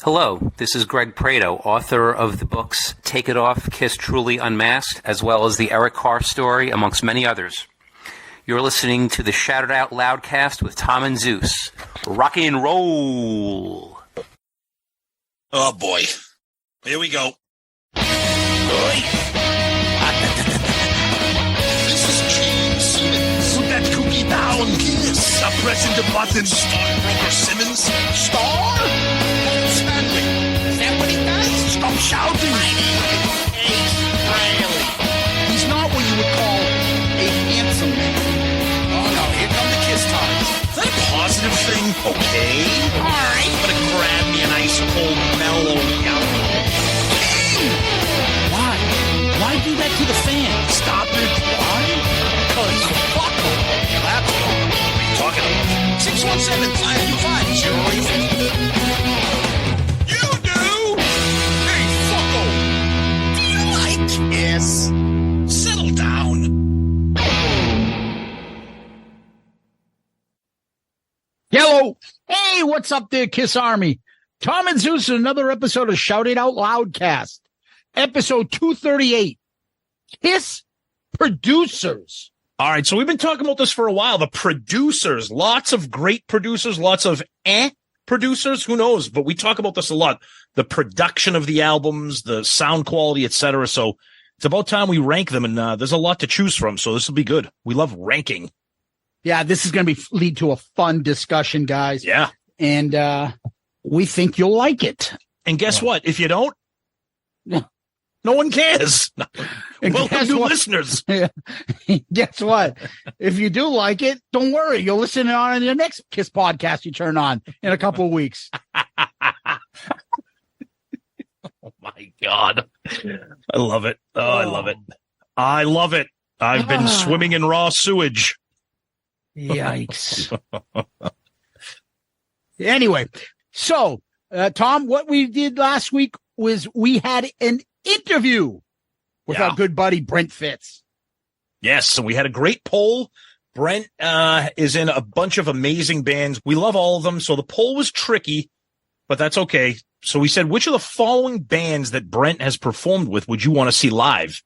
Hello, this is Greg Prado, author of the books Take It Off, Kiss Truly Unmasked, as well as the Eric Carr story, amongst many others. You're listening to the Shout It Out Loudcast with Tom and Zeus. Rock and roll! Oh, boy. Here we go. This is Gene Simmons. Put that cookie down, Kiss. Stop pressing the button. Star Brother Simmons. Star? Stanley. Is that what he does? Stop shouting. Really? He's not what you would call a handsome man. Oh, no. Here come the Kiss times. Is that a positive thing? Okay. All right. I'm going to grab me an ice cold mellow yellow. Why? Why do that to the fan? Stop it. Why? Because fuck them. That's why. What are you talking about? 617-525-0850. You do? Hey, fucko. Do you like Kiss? Settle down. Hello. Hey, what's up there, Kiss Army? Tom and Zeus, another episode of Shout It Out Loudcast. Episode 238. Kiss producers. All right, so we've been talking about this for a while. The producers, lots of great producers, lots of producers, who knows? But we talk about this a lot. The production of the albums, the sound quality, etc. So it's about time we rank them, and there's a lot to choose from, so this will be good. We love ranking. Yeah, this is going to lead to a fun discussion, guys. Yeah. And we think you'll like it. And guess what? If you don't, no one cares. Welcome to listeners. Guess what? If you do like it, don't worry. You'll listen on the next Kiss podcast you turn on in a couple of weeks. Oh, my God. I love it. Oh, I love it. I love it. I've been swimming in raw sewage. Yikes. Anyway, so, Tom, what we did last week was we had an interview with our good buddy Brent Fitz. Yes, so we had a great poll. Brent is in a bunch of amazing bands. We love all of them, so the poll was tricky, but that's okay. So we said, which of the following bands that Brent has performed with would you want to see live?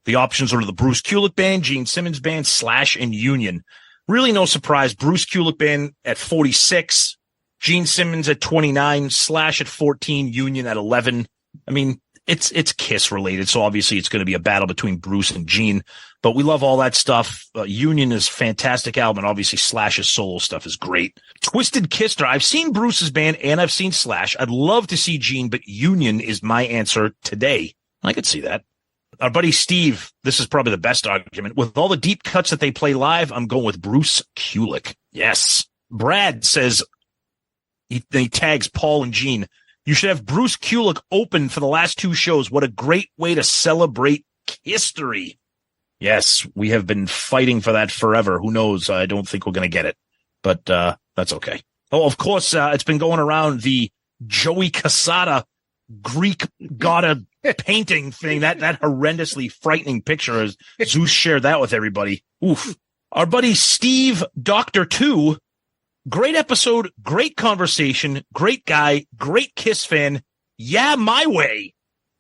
The options are the Bruce Kulick Band, Gene Simmons Band, Slash, and Union. Really no surprise. Bruce Kulick Band at 46, Gene Simmons at 29, Slash at 14, Union at 11. I mean, it's Kiss related, so obviously it's going to be a battle between Bruce and Gene, but we love all that stuff. Union is a fantastic album, and obviously Slash's solo stuff is great. Twisted Kister, I've seen Bruce's band and I've seen Slash. I'd love to see Gene, but Union is my answer today. I could see that. Our buddy Steve, this is probably the best argument. With all the deep cuts that they play live, I'm going with Bruce Kulick. Yes. Brad says, he tags Paul and Gene. You should have Bruce Kulick open for the last two shows. What a great way to celebrate history. Yes, we have been fighting for that forever. Who knows? I don't think we're going to get it, but that's okay. Oh, of course, it's been going around the Joey Casada Greek god painting thing, that horrendously frightening picture. As Zeus shared that with everybody. Oof. Our buddy Steve, Dr. 2, great episode, great conversation, great guy, great Kiss fan. Yeah, my way.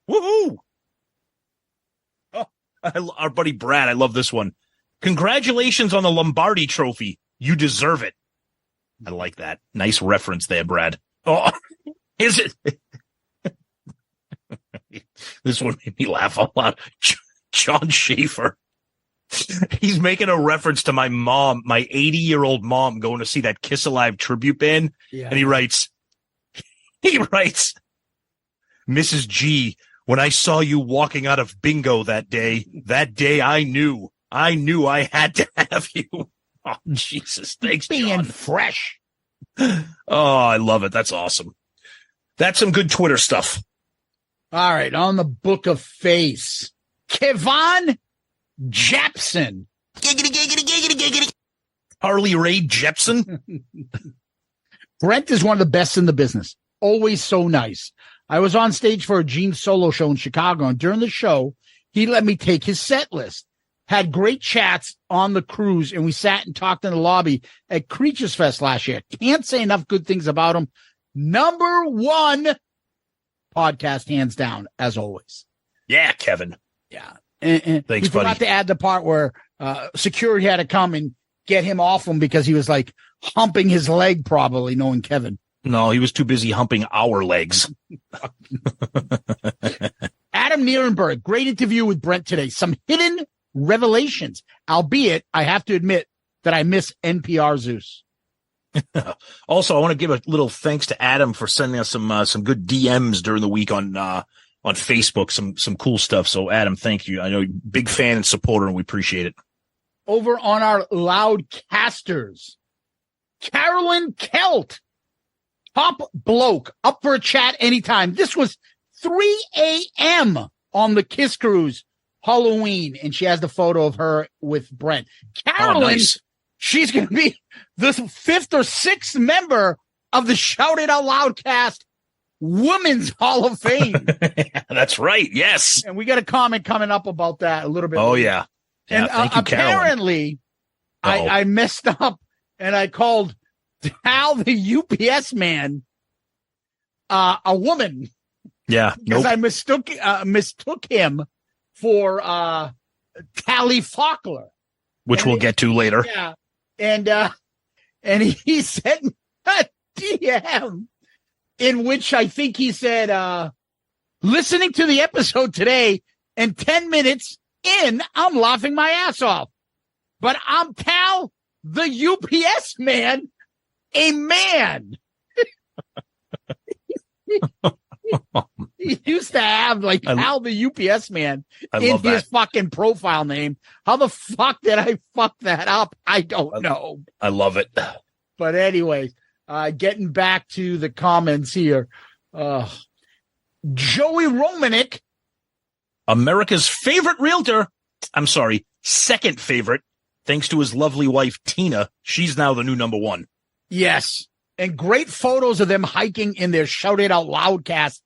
Woohoo! Oh, our buddy Brad, I love this one. Congratulations on the Lombardi Trophy. You deserve it. I like that. Nice reference there, Brad. Oh, is it? This one made me laugh a lot. John Schaefer. He's making a reference to my mom, my 80-year-old mom, going to see that Kiss Alive tribute band. Yeah. And he writes, Mrs. G, when I saw you walking out of bingo that day I knew I had to have you. Oh, Jesus. Thanks, Being John. fresh. Oh, I love it. That's awesome. That's some good Twitter stuff. All right. On the Book of Face, Kevon Jepson. Giggity, giggity, giggity, giggity. Harley Ray Jepson. Brent is one of the best in the business. Always so nice. I was on stage for a Gene solo show in Chicago, and during the show, he let me take his set list. Had great chats on the cruise, and we sat and talked in the lobby at Creatures Fest last year. Can't say enough good things about him. Number one podcast, hands down, as always. Yeah, Kevin. Yeah. And Thanks, he forgot buddy. to add the part where security had to come and get him off him because he was like humping his leg, probably, knowing Kevin. No, he was too busy humping our legs. Adam Nierenberg, great interview with Brent today. Some hidden revelations, albeit I have to admit that I miss NPR Zeus. Also, I want to give a little thanks to Adam for sending us some good DMs during the week on Facebook, some cool stuff. So, Adam, thank you. I know you're a big fan and supporter, and we appreciate it. Over on our Loudcasters, Carolyn Kelt, top bloke, up for a chat anytime. This was 3 a.m. on the Kiss Cruise Halloween, and she has the photo of her with Brent. Carolyn, nice. She's going to be the 5th or 6th member of the Shout It Out Loudcast Women's Hall of Fame. That's right. Yes. And we got a comment coming up about that a little bit. Oh, later. yeah. And thank you, Carolyn. apparently, I messed up and I called Hal the UPS man a woman. Yeah. Because Nope. I mistook him for Tally Faulkner. Which we'll get to later. Yeah. And he sent a DM in which I think he said, listening to the episode today and 10 minutes in, I'm laughing my ass off. But I'm Tal, the UPS man, a man. He used to have like Tal, the UPS man in his fucking profile name. How the fuck did I fuck that up? I don't know. I love it. But anyways, getting back to the comments here. Joey Romanek, America's favorite realtor. I'm sorry, second favorite, thanks to his lovely wife, Tina. She's now the new number one. yes. And great photos of them hiking in their Shout It Out Loudcast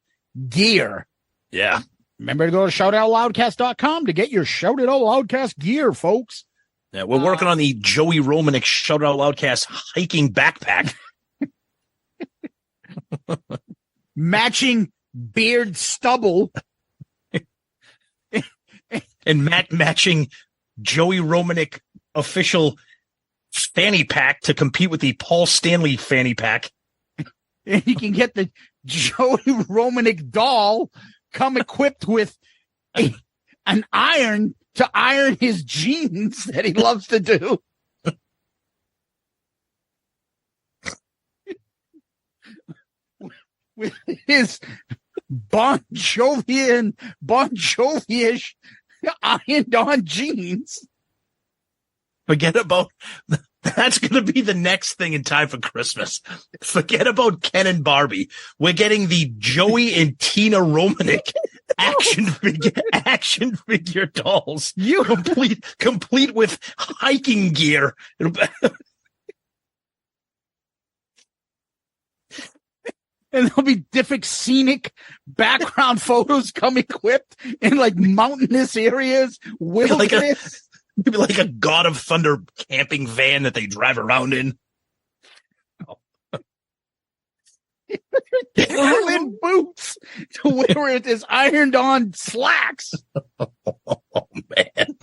gear. Yeah. Remember to go to shoutoutloudcast.com to get your Shout It Out Loudcast gear, folks. Yeah, we're working on the Joey Romanek Shout Out Loudcast hiking backpack. Matching beard stubble. And matching Joey Romanek official fanny pack to compete with the Paul Stanley fanny pack. And you can get the Joey Romanek doll come equipped with an iron to iron his jeans that he loves to do. With his Bon Jovi-ish ironed on jeans. Forget about that's going to be the next thing in time for Christmas. Forget about Ken and Barbie. We're getting the Joey and Tina Romanek action figure dolls. You complete with hiking gear. And there'll be different scenic background photos come equipped in like mountainous areas, wilderness. Maybe like a God of Thunder camping van that they drive around in. Carolyn boots to wear with his ironed on slacks. Oh, man.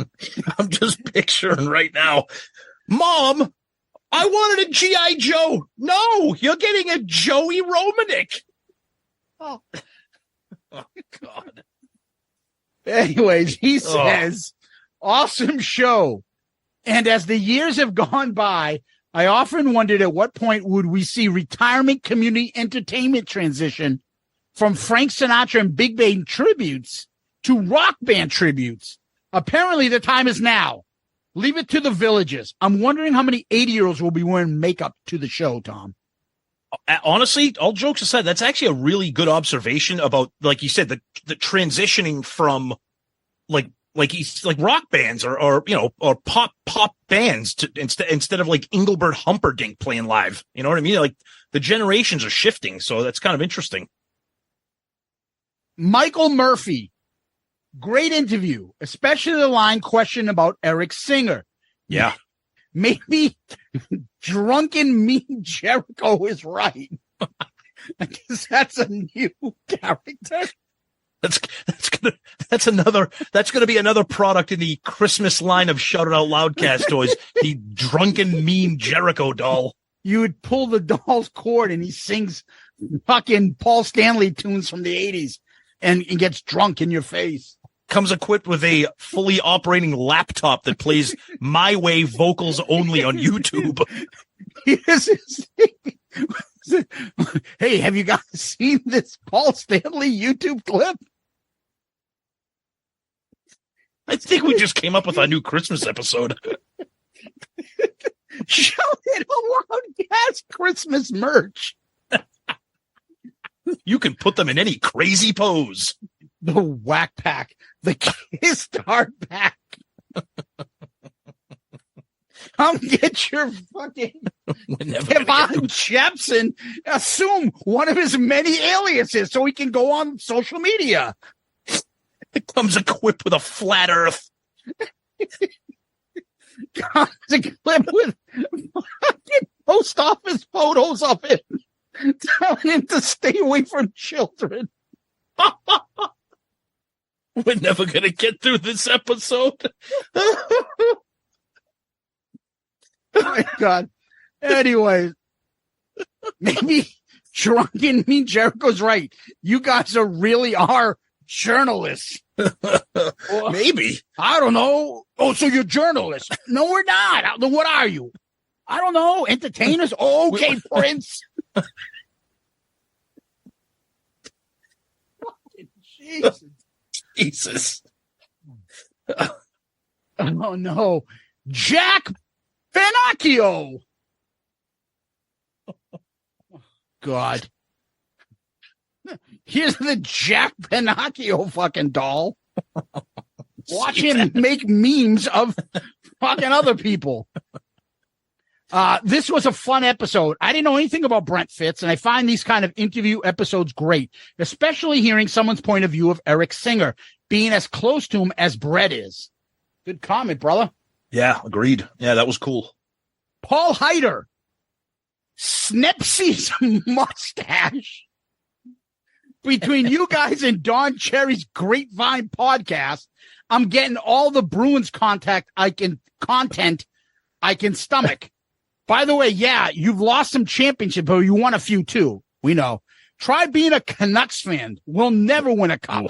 I'm just picturing right now. Mom, I wanted a G.I. Joe. No, you're getting a Joey Romanek. Oh, God. Anyways, he says, awesome show. And as the years have gone by, I often wondered at what point would we see retirement community entertainment transition from Frank Sinatra and big band tributes to rock band tributes. Apparently the time is now. Leave it to the villages. I'm wondering how many 80-year-olds will be wearing makeup to the show, Tom. Honestly, all jokes aside, that's actually a really good observation about, like you said, the transitioning from like rock bands or pop bands to instead of like Engelbert Humperdinck playing live. You know what I mean? Like the generations are shifting, so that's kind of interesting. Michael Murphy, great interview, especially the line question about Eric Singer. Yeah. Maybe drunken mean Jericho is right. I guess that's a new character. That's gonna be another product in the Christmas line of Shout It Out Loudcast toys. The drunken mean Jericho doll. You would pull the doll's cord and he sings fucking Paul Stanley tunes from the 80s and gets drunk in your face. Comes equipped with a fully operating laptop that plays My Way vocals only on YouTube. Here's his thing. Hey, have you guys seen this Paul Stanley YouTube clip? I think we just came up with our new Christmas episode. Shout It Out Loudcast Christmas merch. You can put them in any crazy pose. The Whack Pack. The Kiss Hard Pack. Come get your fucking Kevon Jepson. Assume one of his many aliases so he can go on social media. It comes equipped with a flat earth. Comes equipped with fucking post office photos of him. Telling him to stay away from children. We're never going to get through this episode. Oh my God. Anyway, maybe Drunken Mean Jericho's right. You guys really are journalists. Maybe. I don't know. Oh, so you're journalists. No, we're not. Then what are you? I don't know. Entertainers? Oh, okay, Prince. Jesus. Jesus. Oh, no. Jack Pinocchio. God. Here's the Jack Pinocchio fucking doll. Watch him make memes of fucking other people. This was a fun episode. I didn't know anything about Brent Fitz, and I find these kind of interview episodes great, especially hearing someone's point of view of Eric Singer, being as close to him as Brett is. Good comment, brother. Yeah, agreed. Yeah, that was cool. Paul Heider. Snipsy's mustache. Between you guys and Don Cherry's Grapevine podcast, I'm getting all the Bruins content I can stomach. By the way, yeah, you've lost some championships, but you won a few too. We know. Try being a Canucks fan. We'll never win a cup.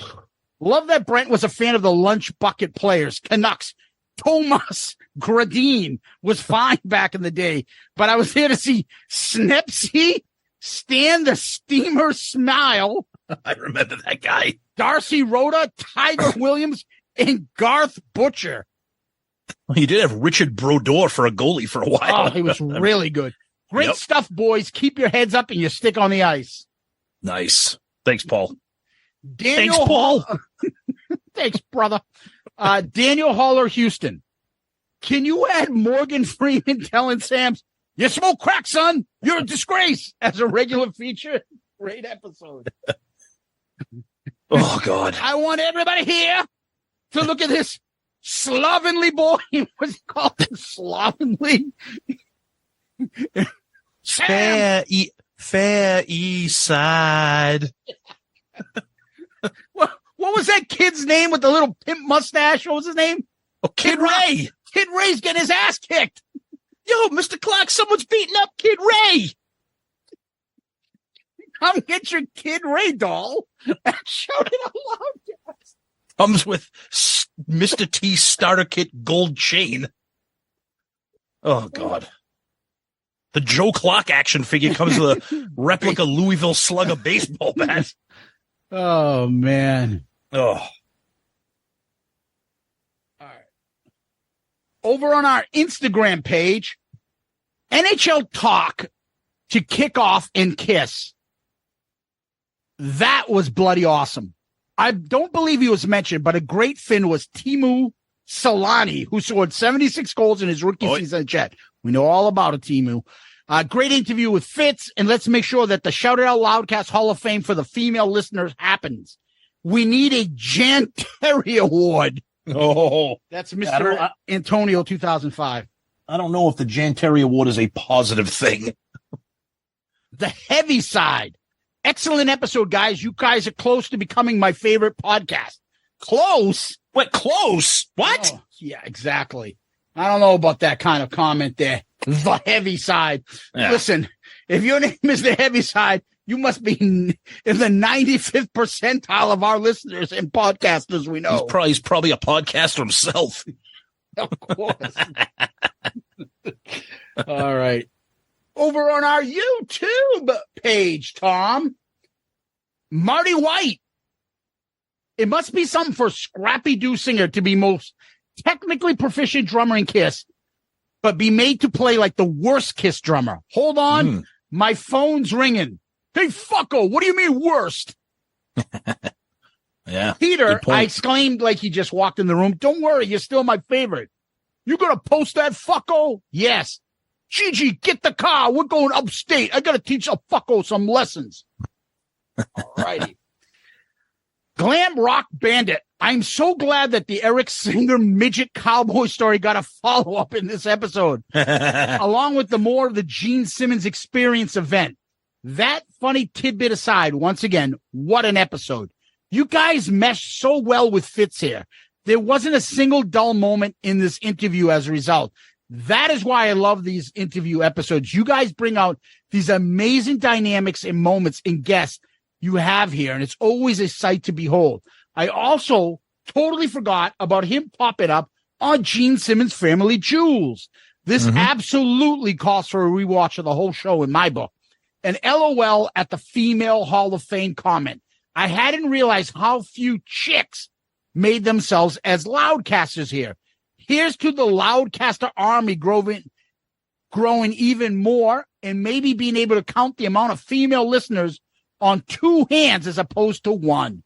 Love that Brent was a fan of the lunch bucket players. Canucks. Thomas Gradine was fine back in the day, but I was there to see Snipsy, Stan the Steamer Smile. I remember that guy. Darcy Rhoda, Tiger Williams, and Garth Butcher. Well, you did have Richard Brodeur for a goalie for a while. Oh, he was really good. Great stuff, boys. Keep your heads up and you stick on the ice. Nice. Thanks, Paul. Daniel Thanks, Paul. Thanks, brother. Daniel Haller, Houston. Can you add Morgan Freeman telling Sam's, you smoke crack, son? You're a disgrace as a regular feature? Great episode. Oh, God. I want everybody here to look at this slovenly boy. What's he called? Slovenly? Sam. Fair East Side. What was that kid's name with the little pimp mustache? What was his name? Oh, Kid Ray. Kid Ray's getting his ass kicked. Yo, Mr. Clark, someone's beating up Kid Ray. Come get your Kid Ray doll and shout it out loud. Comes with Mr. T starter kit gold chain. Oh, God. The Joe Clark action figure comes with a replica Louisville Slugger baseball bat. Oh, man. Oh. All right. Over on our Instagram page, NHL Talk to kick off and kiss. That was bloody awesome. I don't believe he was mentioned, but a great Finn was Teemu Solani, who scored 76 goals in his rookie season at Jet. We know all about it, Teemu. Great interview with Fitz, and let's make sure that the Shout It Out Loudcast Hall of Fame for the female listeners happens. We need a Jan Terry Award. Oh. That's Mr. Antonio 2005. I don't know if the Jan Terry Award is a positive thing. The heavy side. Excellent episode, guys. You guys are close to becoming my favorite podcast. Close? What, close? What? Oh, yeah, exactly. I don't know about that kind of comment there. The heavy side. Yeah. Listen, if your name is the heavy side, you must be in the 95th percentile of our listeners and podcasters we know. He's probably a podcaster himself. Of course. All right. Over on our YouTube page, Tom, Marty White. It must be something for Scrappy Doo Singer to be most technically proficient drummer in Kiss, but be made to play like the worst Kiss drummer. Hold on. My phone's ringing. Hey, fucko, what do you mean worst? Yeah. Peter, I exclaimed like he just walked in the room. Don't worry, you're still my favorite. You gonna post that, fucko? Yes. Gigi, get the car. We're going upstate. I gotta teach a fucko some lessons. All righty. Glam Rock Bandit. I'm so glad that the Eric Singer midget cowboy story got a follow-up in this episode, along with the more of the Gene Simmons Experience event. That funny tidbit aside, once again, what an episode. You guys meshed so well with Fitz here. There wasn't a single dull moment in this interview as a result. That is why I love these interview episodes. You guys bring out these amazing dynamics and moments and guests you have here, and it's always a sight to behold. I also totally forgot about him popping up on Gene Simmons' Family Jewels. This absolutely calls for a rewatch of the whole show in my book. And LOL at the Female Hall of Fame comment. I hadn't realized how few chicks made themselves as loudcasters here. Here's to the loudcaster army growing even more, and maybe being able to count the amount of female listeners on two hands as opposed to one.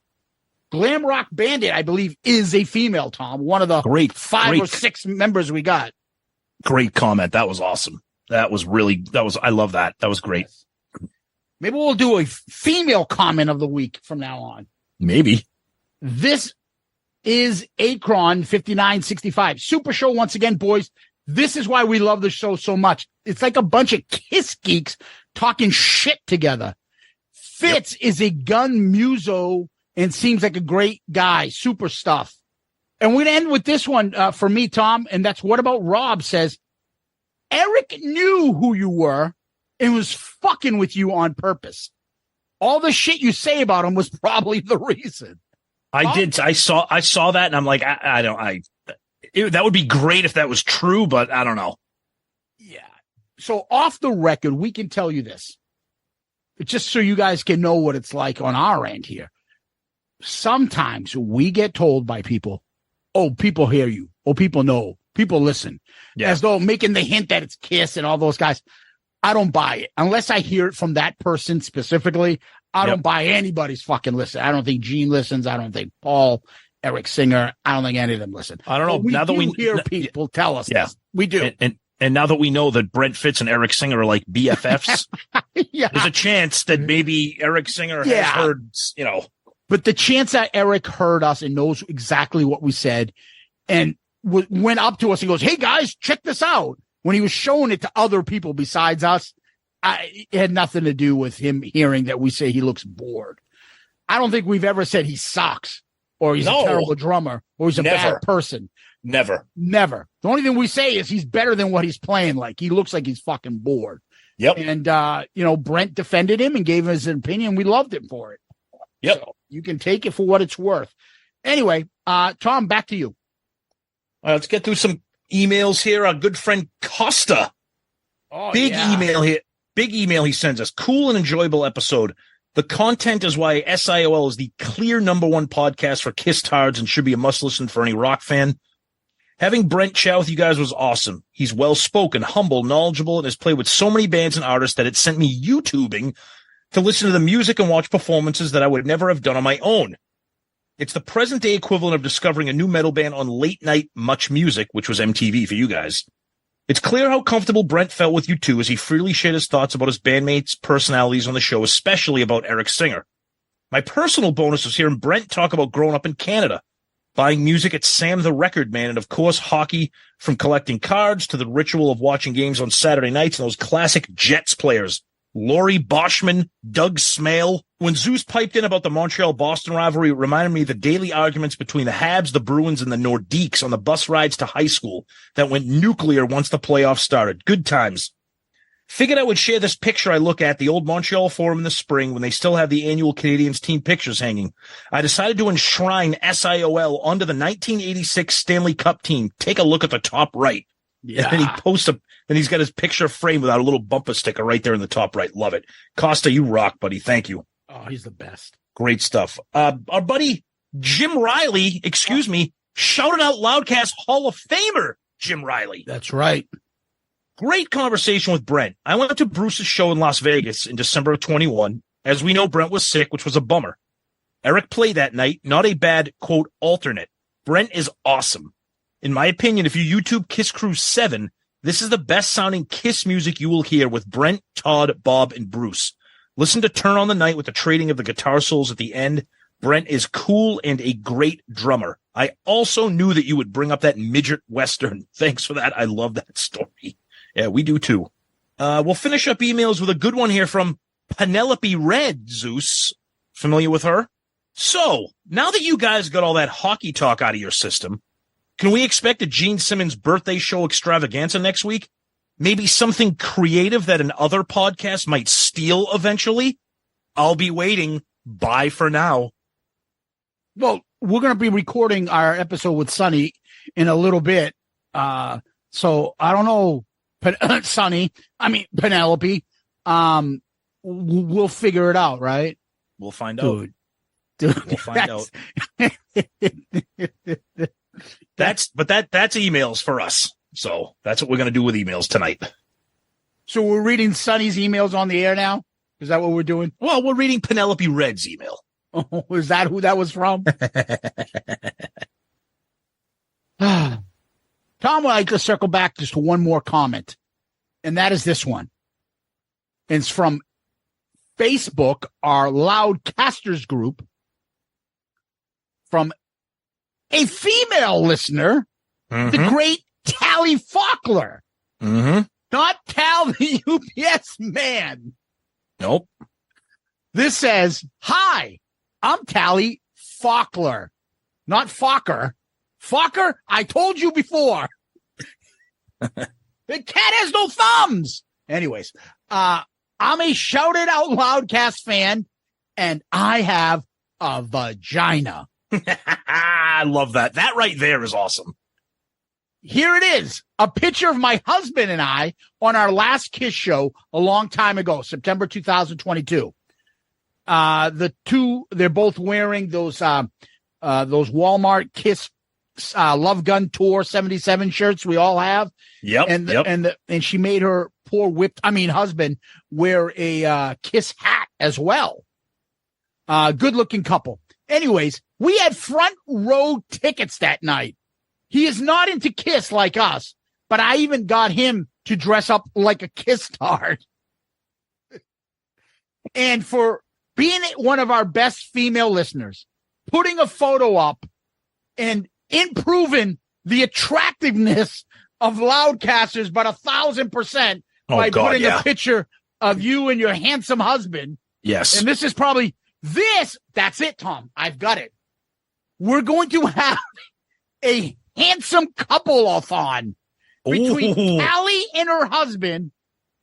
Glam Rock Bandit, I believe, is a female, Tom. One of the five or six members we got. Great comment. That was awesome. I love that. That was great. Maybe we'll do a female comment of the week from now on. Maybe. This is Akron 5965. Super show once again, boys. This is why we love the show so much. It's like a bunch of Kiss geeks talking shit together. Fitz is a gun muso and seems like a great guy. Super stuff. And we're going to end with this one for me, Tom. And that's What About Rob says, Eric knew who you were and was fucking with you on purpose. All the shit you say about him was probably the reason. I did. I saw that, and I'm like, that would be great if that was true, but I don't know. Yeah. So off the record, we can tell you this, just so you guys can know what it's like on our end here. Sometimes we get told by people, oh, people hear you. Oh, people know. People listen. Yeah. As though making the hint that it's Kiss and all those guys. I don't buy it. Unless I hear it from that person specifically, I don't buy anybody's fucking listen. I don't think Gene listens. I don't think Paul, Eric Singer. I don't think any of them listen. I don't know. But now that we hear people tell us this. We do. And now that we know that Brent Fitz and Eric Singer are like BFFs, there's a chance that maybe Eric Singer has heard, But the chance that Eric heard us and knows exactly what we said and went up to us and goes, hey, guys, check this out. When he was showing it to other people besides us, it had nothing to do with him hearing that we say he looks bored. I don't think we've ever said he sucks or he's a terrible drummer or he's a bad person. Never. The only thing we say is he's better than what he's playing like. He looks like he's fucking bored. Yep. And, Brent defended him and gave his opinion. We loved him for it. Yep. So you can take it for what it's worth. Anyway, Tom, back to you. All right, let's get through some emails here. Our good friend Costa. Big email he sends us. Cool and enjoyable episode. The content is why SIOL is the clear number one podcast for Kiss tards and should be a must listen for any rock fan. Having Brent chat with you guys was awesome. He's well-spoken, humble, knowledgeable, and has played with so many bands and artists that it sent me YouTubing to listen to the music and watch performances that I would never have done on my own. It's the present-day equivalent of discovering a new metal band on late-night Much Music, which was MTV for you guys. It's clear how comfortable Brent felt with you two as he freely shared his thoughts about his bandmates' personalities on the show, especially about Eric Singer. My personal bonus was hearing Brent talk about growing up in Canada, buying music at Sam the Record Man, and of course hockey, from collecting cards to the ritual of watching games on Saturday nights and those classic Jets players Laurie Boschman, Doug Smale. When Zeus piped in about the Montreal-Boston rivalry, it reminded me of the daily arguments between the Habs, the Bruins, and the Nordiques on the bus rides to high school that went nuclear once the playoffs started. Good times. Figured I would share this picture I look at the old Montreal Forum in the spring when they still have the annual Canadiens team pictures hanging. I decided to enshrine SIOL onto the 1986 Stanley Cup team. Take a look at the top right. Yeah. And then he posts then he's got his picture framed without a little bumper sticker right there in the top right. Love it. Costa, you rock, buddy. Thank you. Oh, he's the best. Great stuff. Our buddy Jim Riley, shouted out Loudcast Hall of Famer Jim Riley. That's right. Great conversation with Brent. I went to Bruce's show in Las Vegas in December of 21. As we know, Brent was sick, which was a bummer. Eric played that night. Not a bad, quote, alternate. Brent is awesome. In my opinion, if you YouTube Kiss Crew 7, this is the best sounding Kiss music you will hear with Brent, Todd, Bob, and Bruce. Listen to Turn on the Night with the trading of the guitar solos at the end. Brent is cool and a great drummer. I also knew that you would bring up that midget Western. Thanks for that. I love that story. Yeah, we do too. We'll finish up emails with a good one here from Penelope Red, Zeus. Familiar with her? So, now that you guys got all that hockey talk out of your system, can we expect a Gene Simmons birthday show extravaganza next week? Maybe something creative that an other podcast might steal eventually? I'll be waiting. Bye for now. Well, we're going to be recording our episode with Sonny in a little bit. So I don't know, Penelope. We'll figure it out, right? We'll find out. Dude, we'll find out. That's emails for us. So that's what we're going to do with emails tonight. So we're reading Sonny's emails on the air now? Is that what we're doing? Well, we're reading Penelope Red's email. Oh, is that who that was from? Tom would like to circle back just to one more comment, and that is this one. It's from Facebook, our Loudcasters group, from a female listener, the great Tally Faulkner. Mm-hmm. Not Tal the UPS man. Nope. This says, hi, I'm Tally Faulkner. Not Fokker. Fokker, I told you before. The cat has no thumbs. Anyways, I'm a shouted out Loudcast fan, and I have a vagina. I love that. That right there is awesome. Here it is, a picture of my husband and I on our last Kiss show a long time ago, September 2022. They're both wearing those Walmart Kiss Love Gun Tour 77 shirts we all have. Yep. And she made her poor husband wear a Kiss hat as well. Good looking couple. Anyways, we had front row tickets that night. He is not into Kiss like us, but I even got him to dress up like a Kiss star. And for being one of our best female listeners, putting a photo up and improving the attractiveness of Loudcasters, but 1,000% by putting a picture of you and your handsome husband. Yes. And this is probably that's it, Tom. I've got it. We're going to have a handsome couple-a-thon between Callie and her husband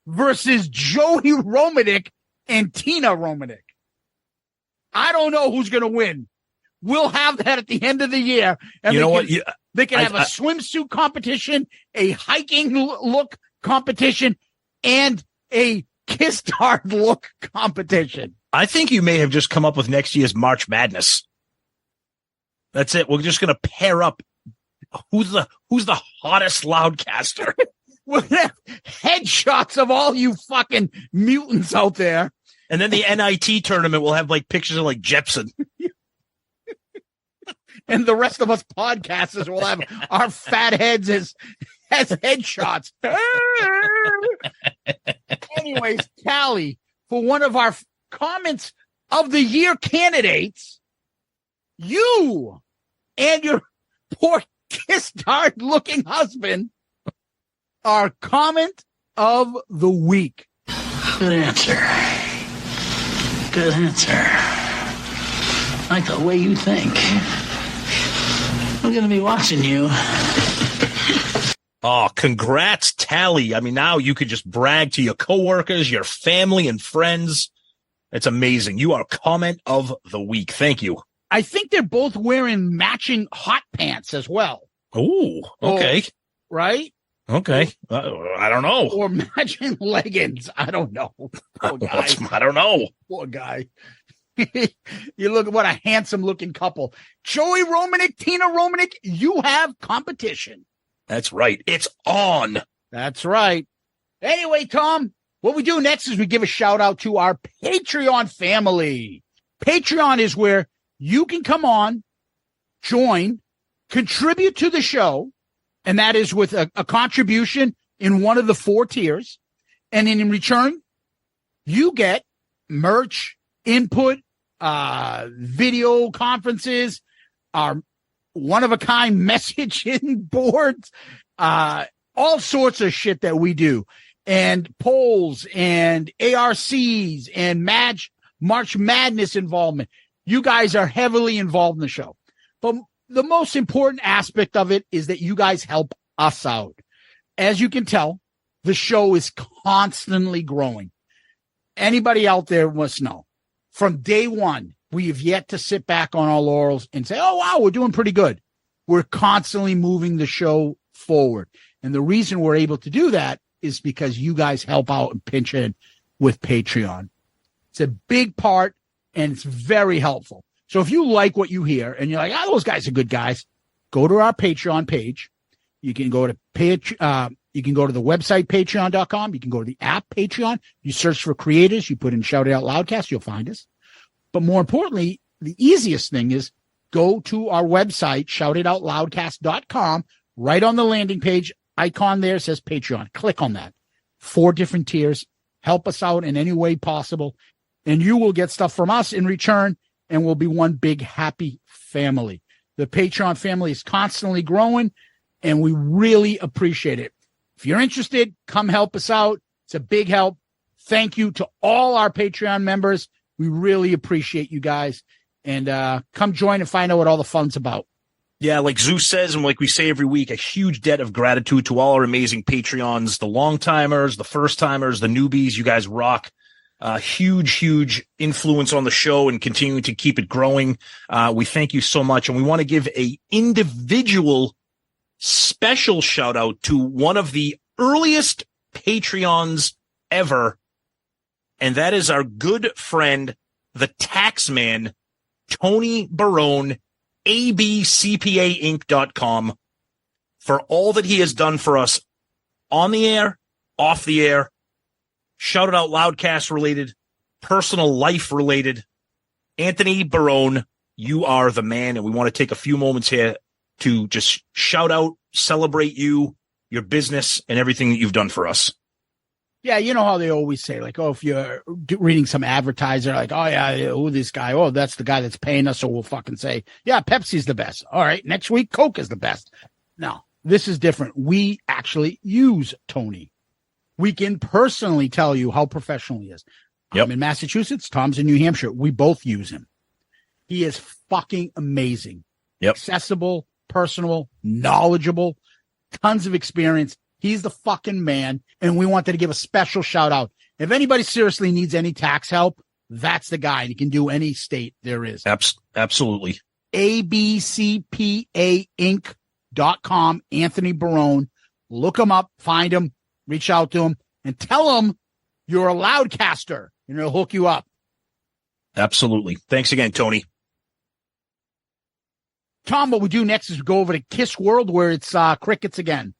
versus Joey Romanek and Tina Romanek. I don't know who's going to win. We'll have that at the end of the year. And they can have a swimsuit competition, a hiking look competition, and a Kiss Hard look competition. I think you may have just come up with next year's March Madness. That's it. We're just going to pair up. Who's the hottest Loudcaster? We're going to have headshots of all you fucking mutants out there. And then the NIT tournament will have like pictures of like Jepsen. And the rest of us podcasters will have our fat heads as headshots. Anyways, Callie, for one of our comments of the year candidates, you and your poor kiss-starred looking husband are comment of the week. Good answer. Good answer. I like the way you think. I'm going to be watching you. Oh, congrats, Tally. I mean, now you could just brag to your coworkers, your family, and friends. It's amazing. You are comment of the week. Thank you. I think they're both wearing matching hot pants as well. Ooh, okay. Right? Okay. I don't know. Or matching leggings. I don't know. Poor guy. I don't know. Poor guy. You look at what a handsome looking couple. Joey Romanek, Tina Romanek, you have competition. That's right. It's on. That's right. Anyway, Tom, what we do next is we give a shout out to our Patreon family. Patreon is where you can come on, join, contribute to the show, and that is with a contribution in one of the 4 tiers. And in return, you get merch, input, video conferences, our one-of-a-kind messaging boards, all sorts of shit that we do, and polls and ARCs and March Madness involvement. You guys are heavily involved in the show. But the most important aspect of it is that you guys help us out. As you can tell, the show is constantly growing. Anybody out there must know. From day one, we have yet to sit back on our laurels and say, oh, wow, we're doing pretty good. We're constantly moving the show forward. And the reason we're able to do that is because you guys help out and pinch in with Patreon. It's a big part, and it's very helpful. So if you like what you hear and you're like, those guys are good guys, go to our Patreon page. You can go to you can go to the website, patreon.com. You can go to the app, Patreon. You search for creators. You put in Shout It Out Loudcast. You'll find us. But more importantly, the easiest thing is go to our website, shoutitoutloudcast.com. Right on the landing page, icon there says Patreon. Click on that. 4 different tiers. Help us out in any way possible. And you will get stuff from us in return, and we'll be one big happy family. The Patreon family is constantly growing, and we really appreciate it. If you're interested, come help us out. It's a big help. Thank you to all our Patreon members. We really appreciate you guys. And come join and find out what all the fun's about. Yeah, like Zeus says, and like we say every week, a huge debt of gratitude to all our amazing Patreons, the long-timers, the first-timers, the newbies. You guys rock. Huge influence on the show and continuing to keep it growing. We thank you so much. And we want to give a individual special shout out to one of the earliest Patreons ever. And that is our good friend, the Taxman, Tony Barone, abcpainc.com, for all that he has done for us on the air, off the air, Shout It Out Loudcast related, personal life related. Anthony Barone, you are the man, and we want to take a few moments here to just shout out, celebrate you, your business, and everything that you've done for us. Yeah, you know how they always say, like, oh, if you're reading some advertiser, like, oh, yeah, who this guy? Oh, that's the guy that's paying us, so we'll fucking say, yeah, Pepsi's the best. All right, next week, Coke is the best. No, this is different. We actually use Tony. We can personally tell you how professional he is. Yep. I'm in Massachusetts. Tom's in New Hampshire. We both use him. He is fucking amazing. Yep. Accessible, personal, knowledgeable, tons of experience. He's the fucking man, and we wanted to give a special shout out. If anybody seriously needs any tax help, that's the guy. He can do any state there is. Absolutely. abcpainc.com, Anthony Barone. Look him up, find him, reach out to him, and tell him you're a Loudcaster, and he'll hook you up. Absolutely. Thanks again, Tony. Tom, what we do next is we go over to Kiss World, where it's crickets again.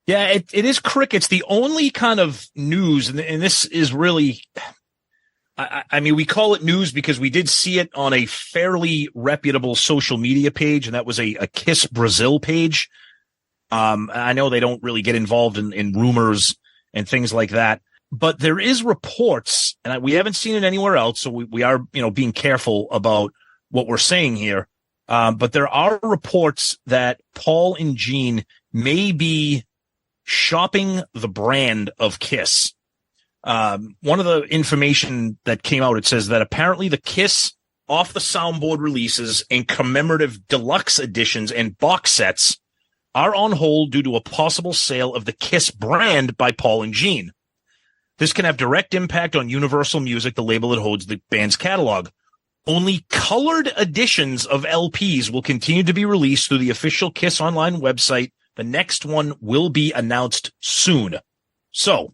Yeah, it is crickets. The only kind of news, and this is really, I mean, we call it news because we did see it on a fairly reputable social media page, and that was a Kiss Brazil page. I know they don't really get involved in rumors and things like that, but there is reports, and we haven't seen it anywhere else, so we are, being careful about what we're saying here. But there are reports that Paul and Gene may be shopping the brand of Kiss. One of the information that came out, it says that apparently the Kiss off the soundboard releases and commemorative deluxe editions and box sets are on hold due to a possible sale of the Kiss brand by Paul and Gene. This can have direct impact on Universal Music, the label that holds the band's catalog. Only colored editions of LPs will continue to be released through the official Kiss Online website. The next one will be announced soon. So,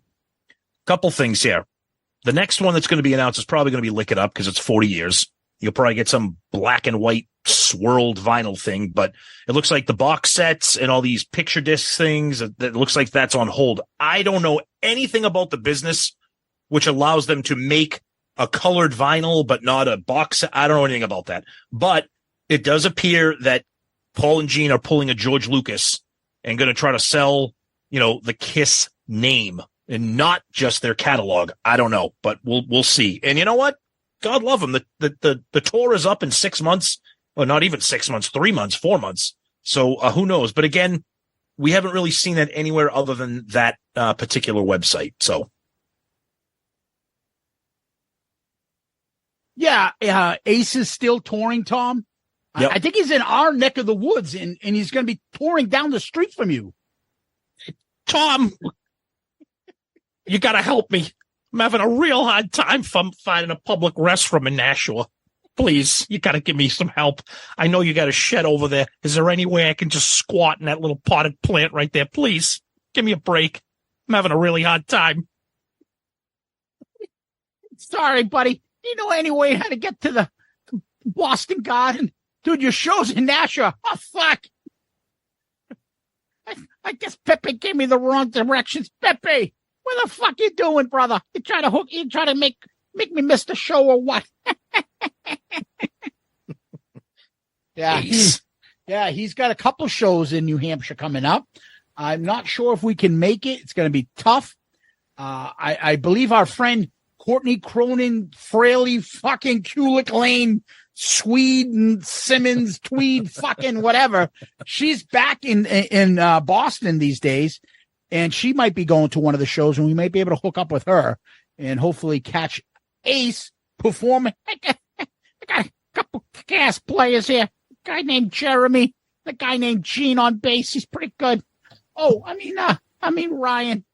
couple things here. The next one that's going to be announced is probably going to be Lick It Up because it's 40 years. You'll probably get some black and white swirled vinyl thing, but it looks like the box sets and all these picture disc things, it looks like that's on hold. I don't know anything about the business which allows them to make a colored vinyl, but not a box set. I don't know anything about that. But it does appear that Paul and Gene are pulling a George Lucas and going to try to sell, the Kiss name and not just their catalog. I don't know, but we'll see. And you know what? God love them. The tour is up in 6 months, or not even 6 months, 3 months, 4 months. So who knows? But again, we haven't really seen that anywhere other than that particular website. So. Yeah, Ace is still touring, Tom. Yep. I think he's in our neck of the woods, and he's going to be touring down the street from you. Tom, you got to help me. I'm having a real hard time finding a public restroom in Nashua. Please, you got to give me some help. I know you got a shed over there. Is there any way I can just squat in that little potted plant right there? Please, give me a break. I'm having a really hard time. Sorry, buddy. Do you know any way how to get to the Boston Garden? Dude, your show's in Nashua. Oh, fuck. I guess Pepe gave me the wrong directions. Pepe, what the fuck you doing, brother? You try to make me miss the show or what? Yeah. He's got a couple shows in New Hampshire coming up. I'm not sure if we can make it. It's going to be tough. I believe our friend Courtney Cronin, Fraley, fucking Kulik Lane, Swede and Simmons, Tweed, fucking whatever. She's back in Boston these days, and she might be going to one of the shows, and we might be able to hook up with her and hopefully catch Ace performing. I got a couple gas players here. A guy named Jeremy, the guy named Gene on bass. He's pretty good. Oh, I mean Ryan.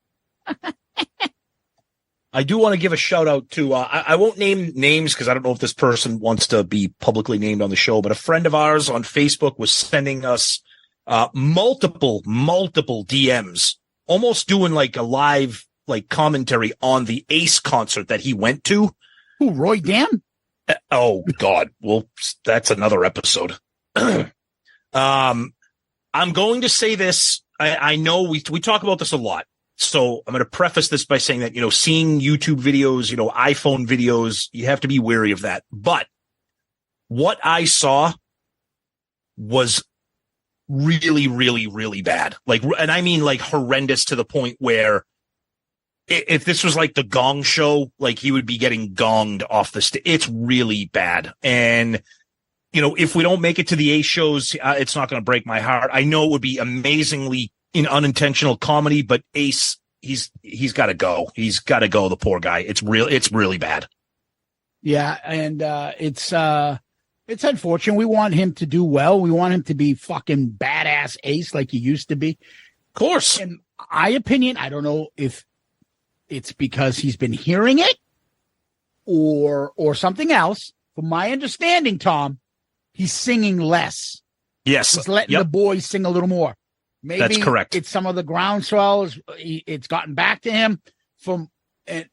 I do want to give a shout out to, I won't name names because I don't know if this person wants to be publicly named on the show, but a friend of ours on Facebook was sending us multiple DMs, almost doing like a live commentary on the Ace concert that he went to. Who, Roy Dam? Oh, God. Well, that's another episode. I'm going to say this. I know we talk about this a lot. So I'm going to preface this by saying that, seeing YouTube videos, iPhone videos, you have to be wary of that. But what I saw was really, really, really bad. And I mean horrendous to the point where if this was like the Gong Show, he would be getting gonged off the stage. It's really bad. And, if we don't make it to the Ace shows, it's not going to break my heart. I know it would be amazingly in unintentional comedy, but Ace, he's got to go. He's got to go. The poor guy. It's really bad. Yeah. And, it's unfortunate. We want him to do well. We want him to be fucking badass Ace like he used to be. Of course. In my opinion, I don't know if it's because he's been hearing it or something else. From my understanding, Tom, he's singing less. Yes. He's letting the boys sing a little more. Maybe that's correct. It's some of the groundswell. It's gotten back to him and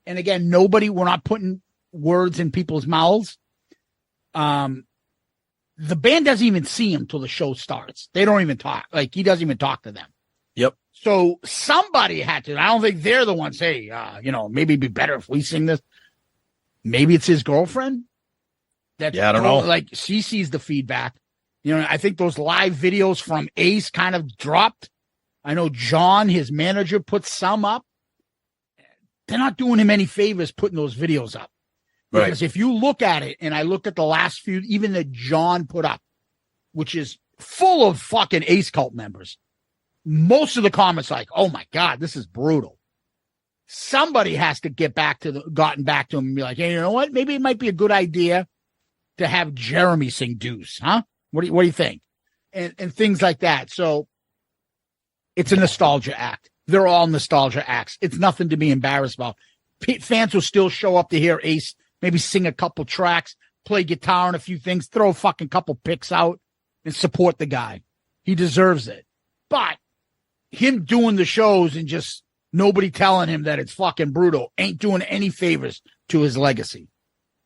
again, we're not putting words in people's mouths. The band doesn't even see him till the show starts. They don't even talk. He doesn't even talk to them. Yep. So somebody had to. I don't think they're the ones. Hey, maybe it'd be better if we sing this. Maybe it's his girlfriend. I don't know. She sees the feedback. I think those live videos from Ace kind of dropped. I know John, his manager, put some up. They're not doing him any favors putting those videos up. Because if you look at it, and I looked at the last few, even that John put up, which is full of fucking Ace Cult members, most of the comments oh my God, this is brutal. somebody has to gotten back to him and be like, hey, you know what? Maybe it might be a good idea to have Jeremy sing Deuce, huh? What do you think? And things like that. So it's a nostalgia act. They're all nostalgia acts. It's nothing to be embarrassed about. Fans will still show up to hear Ace, maybe sing a couple tracks, play guitar and a few things, throw a fucking couple picks out, and support the guy. He deserves it. But him doing the shows and just nobody telling him that it's fucking brutal ain't doing any favors to his legacy.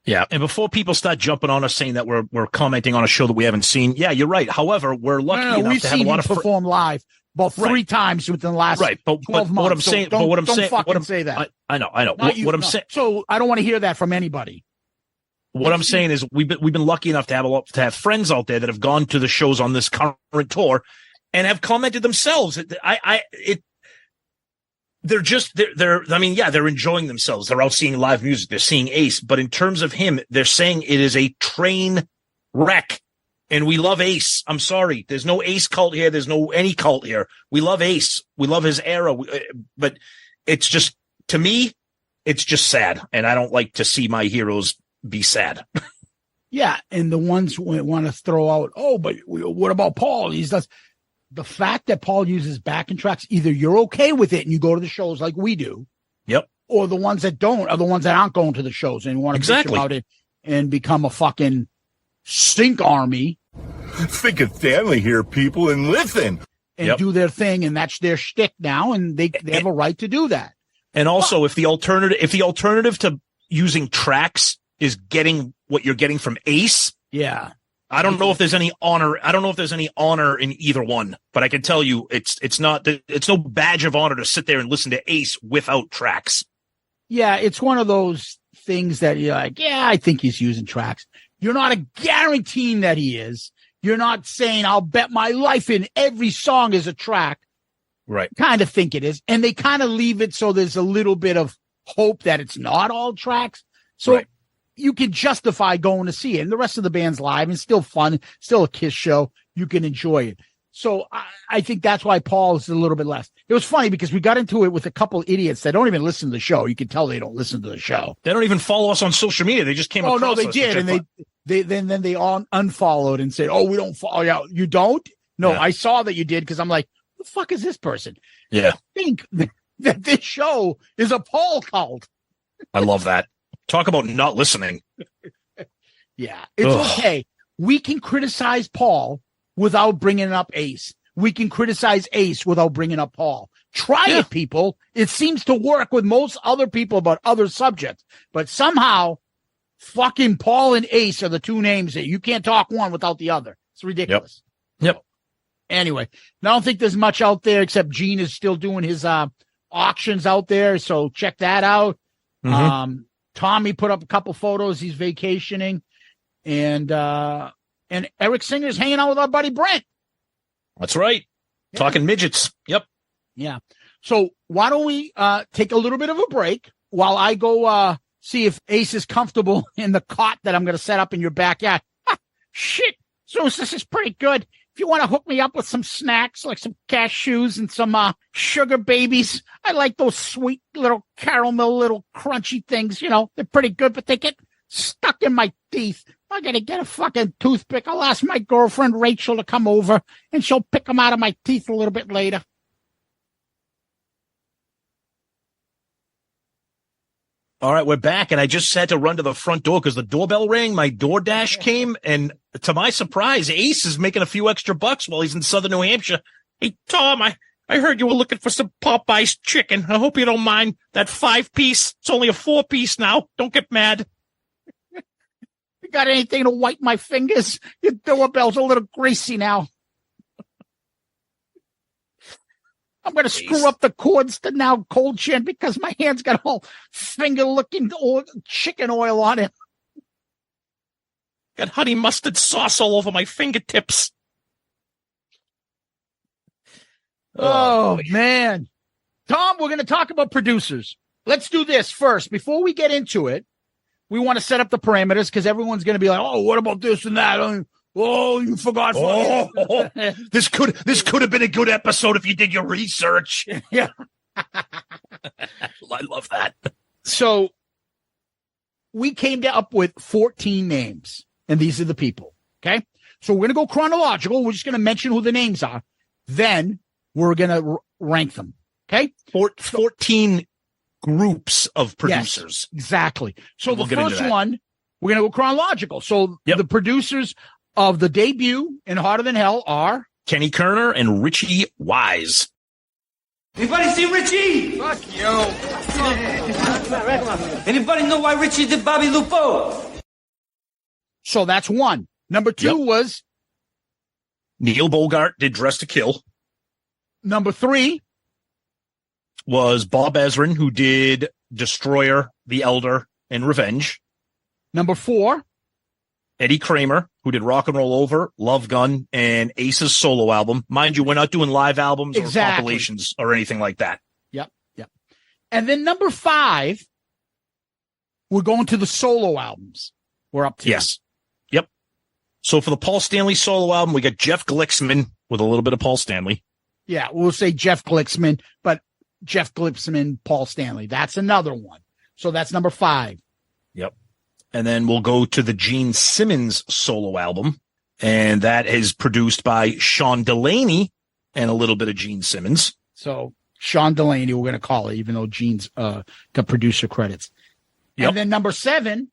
Yeah, and before people start jumping on us saying that we're commenting on a show that we haven't seen, yeah, you're right. However, we're lucky enough to have a lot of perform live about three times within the last 12 months. What I'm saying, don't fucking say that. I know. What I'm saying. So I don't want to hear that from anybody. What I'm saying is we've been lucky enough to have friends out there that have gone to the shows on this current tour and have commented themselves. They're enjoying themselves. They're out seeing live music. They're seeing Ace. But in terms of him, they're saying it is a train wreck. And we love Ace. I'm sorry. There's no Ace cult here. There's no any cult here. We love Ace. We love his era. But it's just, to me, it's just sad. And I don't like to see my heroes be sad. Yeah. And the ones who want to throw out, but what about Paul? The fact that Paul uses backing tracks, either you're okay with it and you go to the shows like we do. Yep. Or the ones that don't are the ones that aren't going to the shows and want to bitch about it and become a fucking stink army. Think of family here, people, and listen. And do their thing, and that's their shtick now, and they have a right to do that. And also, if the alternative to using tracks is getting what you're getting from Ace, I don't know if there's any honor. I don't know if there's any honor in either one, but I can tell you it's no badge of honor to sit there and listen to Ace without tracks. Yeah, it's one of those things that you're like, I think he's using tracks. You're not guaranteeing that he is. You're not saying I'll bet my life in every song is a track. Right. Kind of think it is. And they kind of leave it so there's a little bit of hope that it's not all tracks. So you can justify going to see it. And the rest of the band's live and still fun, still a Kiss show. You can enjoy it. So I think that's why Paul is a little bit less. It was funny because we got into it with a couple idiots that don't even listen to the show. You can tell they don't listen to the show. They don't even follow us on social media. They just came across us. Oh, no, they did. And then they all unfollowed and said, we don't follow you. You don't? No, I saw that you did because I'm like, who the fuck is this person? Yeah. I think that this show is a Paul cult. I love that. Talk about not listening. Yeah, it's okay. We can criticize Paul without bringing up Ace. We can criticize Ace without bringing up Paul. Try it, people. It seems to work with most other people about other subjects. But somehow, fucking Paul and Ace are the two names that you can't talk one without the other. It's ridiculous. Yep. Anyway, I don't think there's much out there except Gene is still doing his auctions out there. So check that out. Mm-hmm. Tommy put up a couple photos. He's vacationing. And Eric Singer's hanging out with our buddy Brent. That's right. Yeah. Talking midgets. Yep. Yeah. So why don't we take a little bit of a break while I go see if Ace is comfortable in the cot that I'm going to set up in your backyard. Shit. Zeus, this is pretty good. If you want to hook me up with some snacks, like some cashews and some sugar babies, I like those sweet little caramel, little crunchy things. You know, they're pretty good, but they get stuck in my teeth. I got to get a fucking toothpick. I'll ask my girlfriend Rachel to come over, and she'll pick them out of my teeth a little bit later. All right, we're back, and I just had to run to the front door because the doorbell rang. My DoorDash came, and to my surprise, Ace is making a few extra bucks while he's in southern New Hampshire. Hey, Tom, I heard you were looking for some Popeye's chicken. I hope you don't mind that 5-piece. It's only a 4-piece now. Don't get mad. You got anything to wipe my fingers? Your doorbell's a little greasy now. I'm going to screw up the cords to now cold chin because my hand's got all finger-looking chicken oil on it. Got honey mustard sauce all over my fingertips. Oh, man. Tom, we're going to talk about producers. Let's do this first. Before we get into it, we want to set up the parameters because everyone's going to be like, what about this and that? You forgot. This could have been a good episode if you did your research. Yeah. I love that. So we came up with 14 names, and these are the people. Okay. So we're going to go chronological. We're just going to mention who the names are. Then we're going to rank them. Okay. 14 groups of producers. Yes, exactly. So we'll the get into first that. one, we're going to go chronological. So Yep. the producers of the debut in Harder Than Hell are Kenny Kerner and Richie Wise. Anybody see Richie? Fuck you. Anybody know why Richie did Bobby Lupo? so that's one. Number two Yep. was Neil Bogart did Dress to Kill. number three. Was Bob Ezrin, who did Destroyer, The Elder, and Revenge. Number four. Eddie Kramer, who did Rock and Roll Over, Love Gun, and Ace's solo album. Mind you, we're not doing live albums or Exactly. compilations or anything like that. Yep. And then number five, we're going to the solo albums. We're up to. Yes. Yep. So for the Paul Stanley solo album, we got Jeff Glicksman with a little bit of Paul Stanley. Yeah, we'll say Jeff Glicksman, but Jeff Glicksman, Paul Stanley. That's another one. So that's number five. Yep. And then we'll go to the Gene Simmons solo album. And that is produced by Sean Delaney and a little bit of Gene Simmons. So Sean Delaney, we're going to call it, even though Gene's got producer credits. Yep. And then number seven.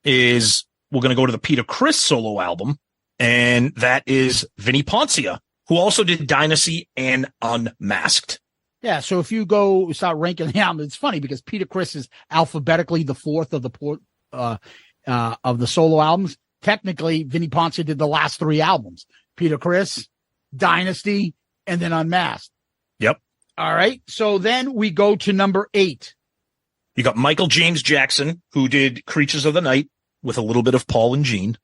Is we're going to go to the Peter Criss solo album. And that is Vini Poncia, who also did Dynasty and Unmasked. Yeah, so if you go start ranking the album, it's funny because Peter Criss is alphabetically the fourth of the solo albums. Technically, Vini Poncia did the last three albums: Peter Criss, Dynasty, and then Unmasked. Yep. All right. So then we go to number eight. You got Michael James Jackson, who did Creatures of the Night with a little bit of Paul and Gene.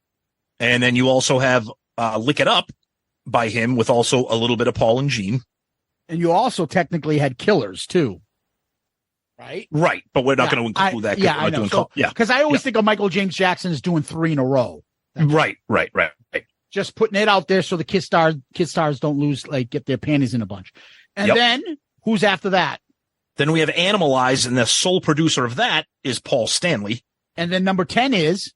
And then you also have Lick It Up by him with also a little bit of Paul and Gene. And you also technically had Killers too, right? Right. But we're not going to include that. Yeah, I know. Because I always think of Michael James Jackson as doing three in a row. Right. Just putting it out there so the Kiss stars don't lose, like get their panties in a bunch. And then who's after that? Then we have Animalize, and the sole producer of that is Paul Stanley. And then number 10 is?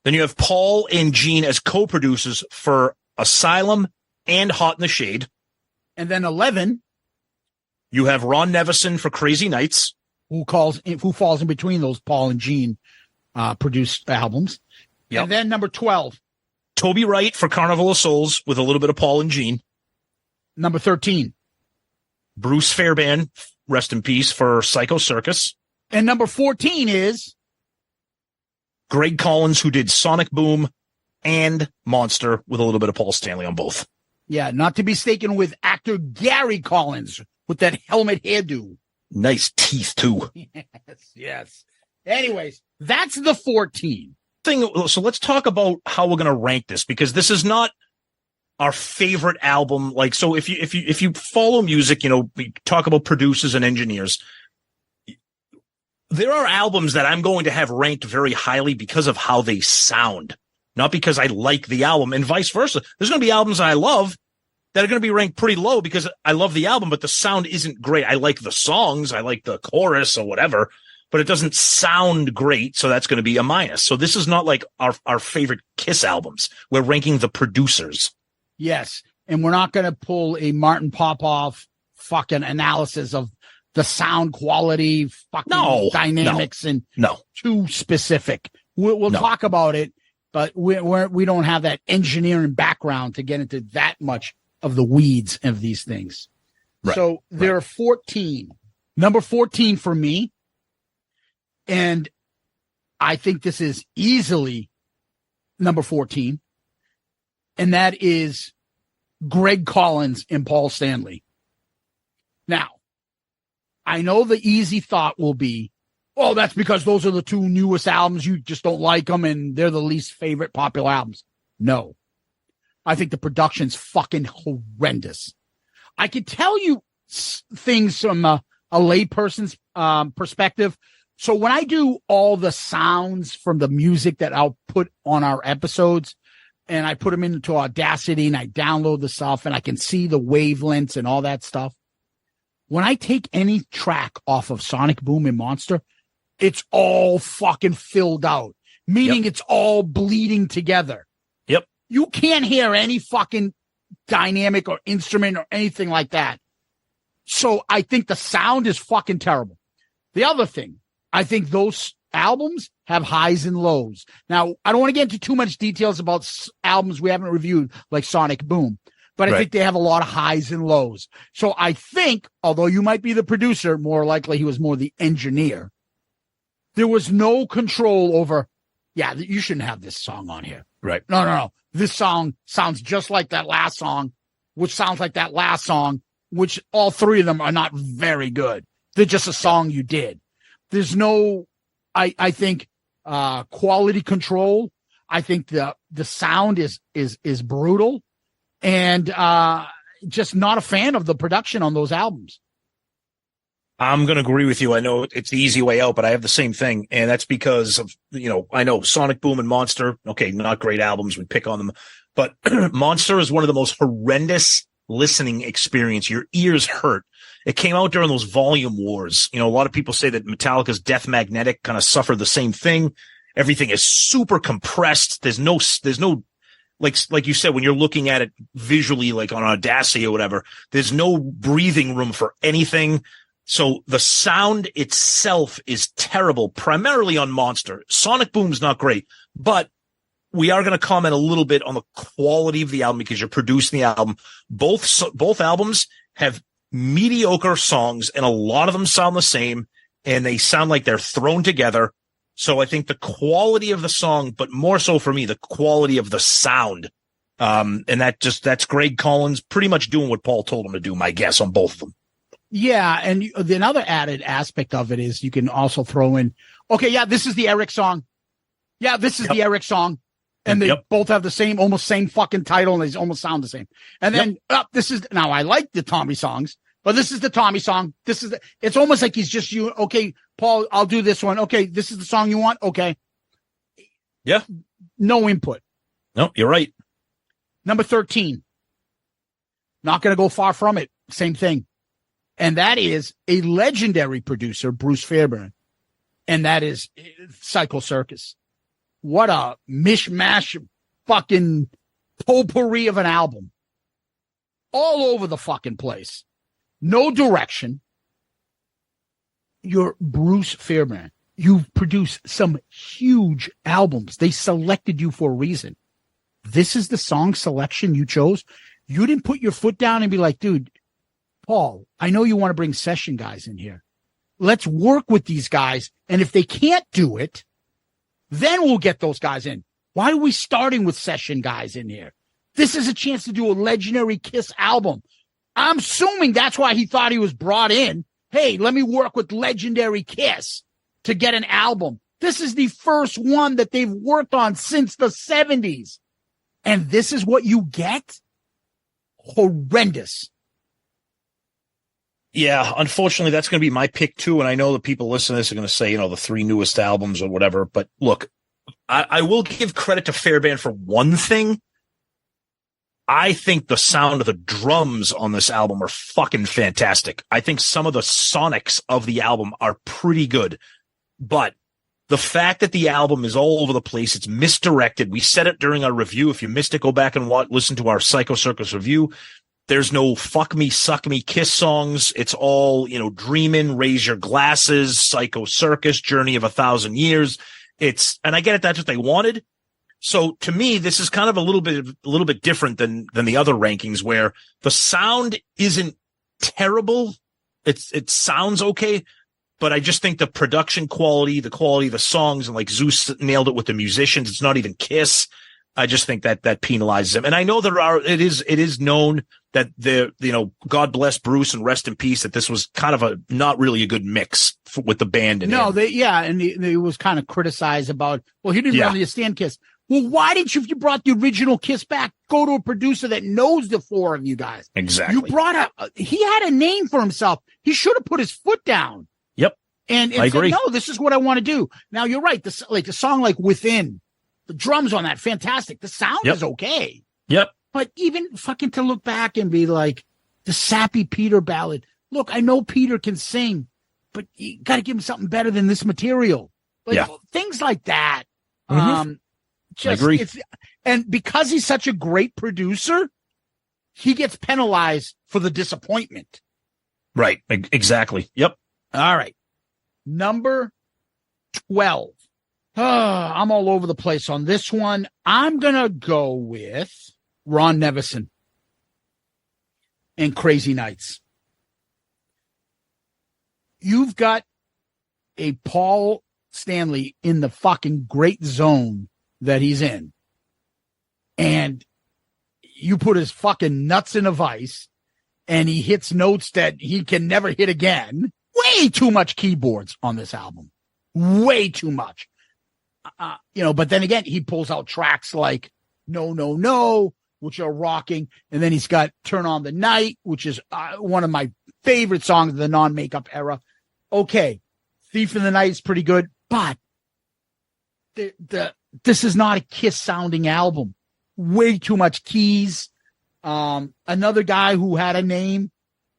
Then you have Paul and Gene as co-producers for Asylum and Hot in the Shade. And then 11. You have Ron Nevison for Crazy Nights. Who falls in between those Paul and Gene produced albums. Yep. And then number 12. Toby Wright for Carnival of Souls with a little bit of Paul and Gene. Number 13. Bruce Fairbairn, rest in peace, for Psycho Circus. And number 14 is? Greg Collins, who did Sonic Boom and Monster with a little bit of Paul Stanley on both. Yeah, not to be mistaken with actor Gary Collins with that helmet hairdo. Nice teeth, too. Yes. Anyways, that's the 14. So let's talk about how we're going to rank this, because this is not our favorite album. Like, so if you follow music, we talk about producers and engineers. There are albums that I'm going to have ranked very highly because of how they sound, not because I like the album, and vice versa. There's going to be albums I love that are going to be ranked pretty low because I love the album, but the sound isn't great. I like the songs. I like the chorus or whatever, but it doesn't sound great. So that's going to be a minus. So this is not like our favorite Kiss albums. We're ranking the producers. Yes. And we're not going to pull a Martin Popoff fucking analysis of the sound quality, fucking dynamics, and too specific. We'll talk about it, but we don't have that engineering background to get into that much of the weeds of these things. Right. So there are 14. Number 14 for me, and I think this is easily number 14, and that is Greg Collins and Paul Stanley. Now, I know the easy thought will be, oh, that's because those are the two newest albums. You just don't like them, and they're the least favorite popular albums. No. I think the production's fucking horrendous. I could tell you things from a layperson's perspective. So when I do all the sounds from the music that I'll put on our episodes, and I put them into Audacity and I download the stuff and I can see the wavelengths and all that stuff, When I take any track off of Sonic Boom and Monster, it's all fucking filled out, meaning it's all bleeding together. Yep. You can't hear any fucking dynamic or instrument or anything like that. So I think the sound is fucking terrible. The other thing, I think those albums have highs and lows. Now, I don't want to get into too much details about albums we haven't reviewed, like Sonic Boom, but I think they have a lot of highs and lows. So I think, although you might be the producer, more likely he was more the engineer. There was no control over, you shouldn't have this song on here. Right. No. This song sounds just like that last song, which sounds like that last song, which all three of them are not very good. They're just a song you did. There's no, I think, quality control. I think the sound is brutal, and just not a fan of the production on those albums. I'm going to agree with you. I know it's the easy way out, but I have the same thing. And that's because of, I know Sonic Boom and Monster. Okay. Not great albums. We pick on them, but Monster is one of the most horrendous listening experience. Your ears hurt. It came out during those volume wars. A lot of people say that Metallica's Death Magnetic kind of suffered the same thing. Everything is super compressed. There's no, like you said, when you're looking at it visually, like on Audacity or whatever, there's no breathing room for anything. So the sound itself is terrible, primarily on Monster. Sonic Boom's not great, but we are going to comment a little bit on the quality of the album because you're producing the album. Both albums have mediocre songs, and a lot of them sound the same, and they sound like they're thrown together. So I think the quality of the song, but more so for me, the quality of the sound. And that's Greg Collins pretty much doing what Paul told him to do, my guess, on both of them. Yeah, and another added aspect of it is you can also throw in, this is the Eric song. Yeah, this is the Eric song. And they both have almost same fucking title, and they almost sound the same. And then now I like the Tommy songs, but this is the Tommy song. It's almost like he's just you. Okay, Paul, I'll do this one. Okay, this is the song you want. Okay. Yeah. No input. No, you're right. Number 13. Not going to go far from it. Same thing. And that is a legendary producer, Bruce Fairbairn. And that is Psycho Circus. What a mishmash, fucking potpourri of an album. All over the fucking place. No direction. You're Bruce Fairbairn. You've produced some huge albums. They selected you for a reason. This is the song selection you chose. You didn't put your foot down and be like, dude, Paul, I know you want to bring session guys in here. Let's work with these guys. And if they can't do it, then we'll get those guys in. Why are we starting with session guys in here? This is a chance to do a legendary Kiss album. I'm assuming that's why he thought he was brought in. Hey, let me work with legendary Kiss to get an album. This is the first one that they've worked on since the 70s. And this is what you get? Horrendous. Yeah, unfortunately, that's going to be my pick too. And I know the people listening to this are going to say, the three newest albums or whatever. But look, I will give credit to Fairbairn for one thing. I think the sound of the drums on this album are fucking fantastic. I think some of the sonics of the album are pretty good. But the fact that the album is all over the place, it's misdirected. We said it during our review. If you missed it, go back and listen to our Psycho Circus review. There's no fuck me, suck me, kiss songs. It's all, Dreamin', Raise Your Glasses, Psycho Circus, Journey of 1,000 Years. And I get it. That's what they wanted. So to me, this is kind of a little bit different than the other rankings where the sound isn't terrible. It sounds okay, but I just think the production quality, the quality of the songs, and like Zeus nailed it with the musicians. It's not even Kiss. I just think that penalizes them. And I know it is known that God bless Bruce and rest in peace, that this was kind of not really a good mix with the band. And he was kind of criticized about, he didn't really understand Kiss. Well, why didn't you, if you brought the original Kiss back, go to a producer that knows the four of you guys? Exactly. You brought he had a name for himself. He should have put his foot down. Yep. And I agree. said, no, this is what I want to do. Now you're right. A song like Within, the drums on that, fantastic. The sound is okay. Yep. But even fucking to look back and be like, the Sappy Peter ballad, look, I know Peter can sing, but you got to give him something better than this material. Like things like that. I agree. And because he's such a great producer, he gets penalized for the disappointment. Right. Exactly. Yep. All right. Number 12. I'm all over the place on this one. I'm going to go with Ron Nevison and Crazy Nights. You've got a Paul Stanley in the fucking great zone that he's in. And you put his fucking nuts in a vice and he hits notes that he can never hit again. Way too much keyboards on this album. Way too much. But then again, he pulls out tracks like No, No, No, which are rocking. And then he's got Turn on the Night, which is one of my favorite songs of the non-makeup era. Okay. Thief in the Night is pretty good, but this is not a Kiss sounding album. Way too much keys. Another guy who had a name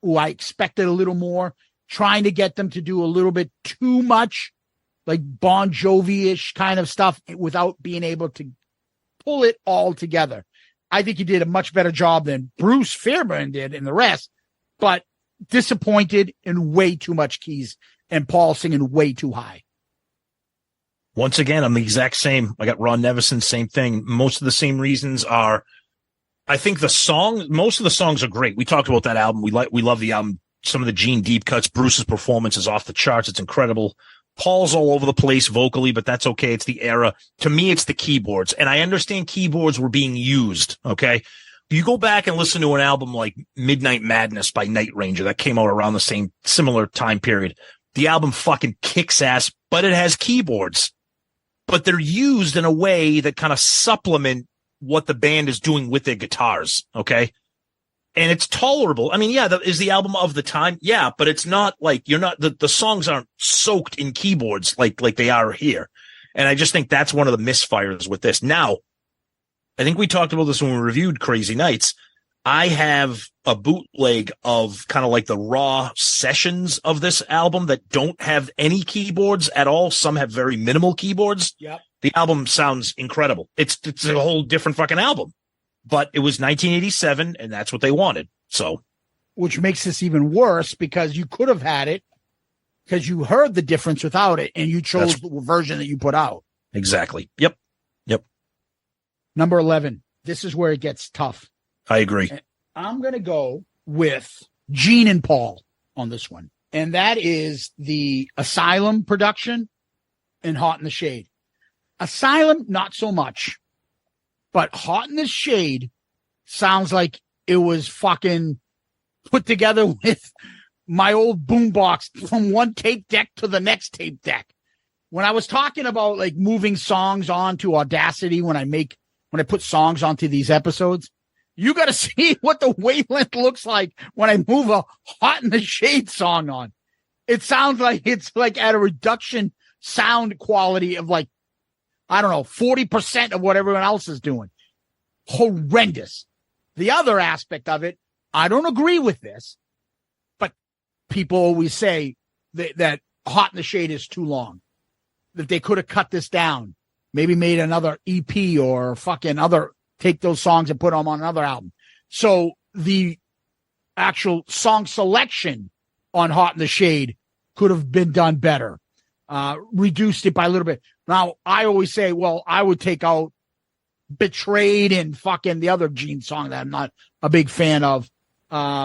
who I expected a little more, trying to get them to do a little bit too much, like Bon Jovi-ish kind of stuff without being able to pull it all together. I think he did a much better job than Bruce Fairbairn did and the rest, but disappointed in way too much keys and Paul singing way too high. Once again, I'm the exact same. I got Ron Nevison, same thing. Most of the same reasons are, I think most of the songs are great. We talked about that album. We love the album. Some of the Gene deep cuts, Bruce's performance is off the charts. It's incredible. Paul's all over the place vocally, but that's okay. It's the era. To me, it's the keyboards. And I understand keyboards were being used. Okay. You go back and listen to an album like Midnight Madness by Night Ranger that came out around the same similar time period. The album fucking kicks ass, but it has keyboards, but they're used in a way that kind of supplement what the band is doing with their guitars. Okay. And it's tolerable. I mean, yeah, is the album of the time? Yeah, but it's not like the songs aren't soaked in keyboards like they are here. And I just think that's one of the misfires with this. Now, I think we talked about this when we reviewed Crazy Nights. I have a bootleg of kind of like the raw sessions of this album that don't have any keyboards at all. Some have very minimal keyboards. Yep. The album sounds incredible. It's a whole different fucking album. But it was 1987, and that's what they wanted. So, which makes this even worse because you could have had it because you heard the difference without it, and you chose the version that you put out. Exactly. Yep. Number 11. This is where it gets tough. I agree. I'm going to go with Gene and Paul on this one, and that is the Asylum production and Hot in the Shade. Asylum, not so much. But Hot in the Shade sounds like it was fucking put together with my old boombox from one tape deck to the next tape deck. When I was talking about like moving songs onto Audacity, when I put songs onto these episodes, you got to see what the wavelength looks like when I move a Hot in the Shade song on. It sounds like it's like at a reduction sound quality of like, I don't know, 40% of what everyone else is doing. Horrendous. The other aspect of it, I don't agree with this, but people always say that Hot in the Shade is too long, that they could have cut this down, maybe made another EP or fucking take those songs and put them on another album. So the actual song selection on Hot in the Shade could have been done better. Reduced it by a little bit. Now, I always say, well, I would take out Betrayed and fucking the other Gene song that I'm not a big fan of,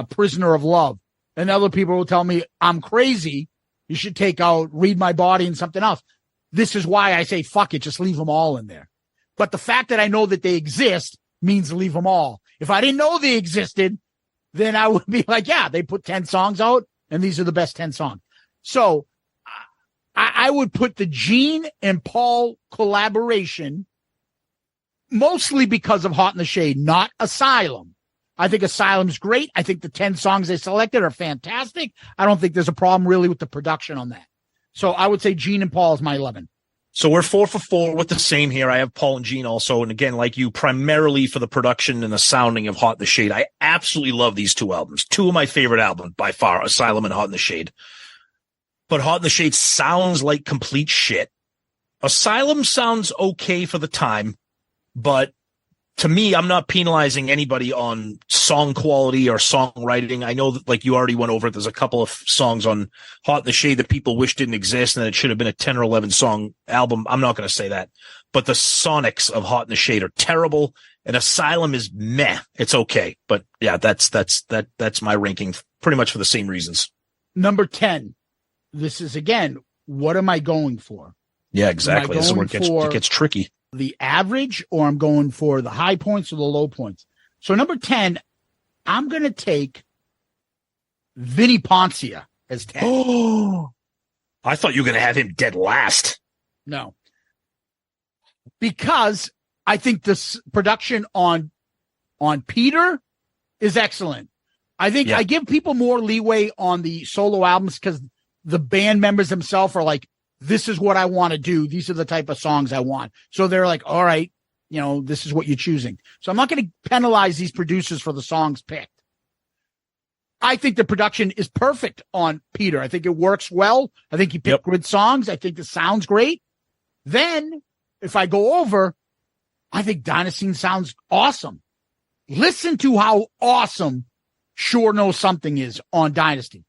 Prisoner of Love. And other people will tell me I'm crazy. You should take out Read My Body and something else. This is why I say, fuck it, just leave them all in there. But the fact that I know that they exist means leave them all. If I didn't know they existed, then I would be like, yeah, they put 10 songs out and these are the best 10 songs. So I would put the Gene and Paul collaboration mostly because of Hot in the Shade, not Asylum. I think Asylum's great. I think the 10 songs they selected are fantastic. I don't think there's a problem really with the production on that. So I would say Gene and Paul is my 11. So we're 4 for 4 with the same here. I have Paul and Gene also. And again, like you, primarily for the production and the sounding of Hot in the Shade. I absolutely love these two albums. Two of my favorite albums by far, Asylum and Hot in the Shade. But Hot in the Shade sounds like complete shit. Asylum sounds okay for the time, but to me, I'm not penalizing anybody on song quality or songwriting. I know that, like you already went over it, there's a couple of songs on Hot in the Shade that people wish didn't exist and that it should have been a 10 or 11 song album. I'm not going to say that. But the sonics of Hot in the Shade are terrible, and Asylum is meh. It's okay. But yeah, that's my ranking pretty much for the same reasons. Number 10. This is, again, what am I going for? Yeah, exactly. This is where it gets tricky. The average, or I'm going for the high points or the low points. So number 10, I'm going to take Vini Poncia as 10. Oh, I thought you were going to have him dead last. No, because I think this production on Peter is excellent. I think I give people more leeway on the solo albums because the band members themselves are like, this is what I want to do. These are the type of songs I want. So they're like, all right, this is what you're choosing. So I'm not going to penalize these producers for the songs picked. I think the production is perfect on Peter. I think it works well. I think he picked good songs. I think the sound's great. Then if I go over, I think Dynasty sounds awesome. Listen to how awesome Sure Know Something is on Dynasty.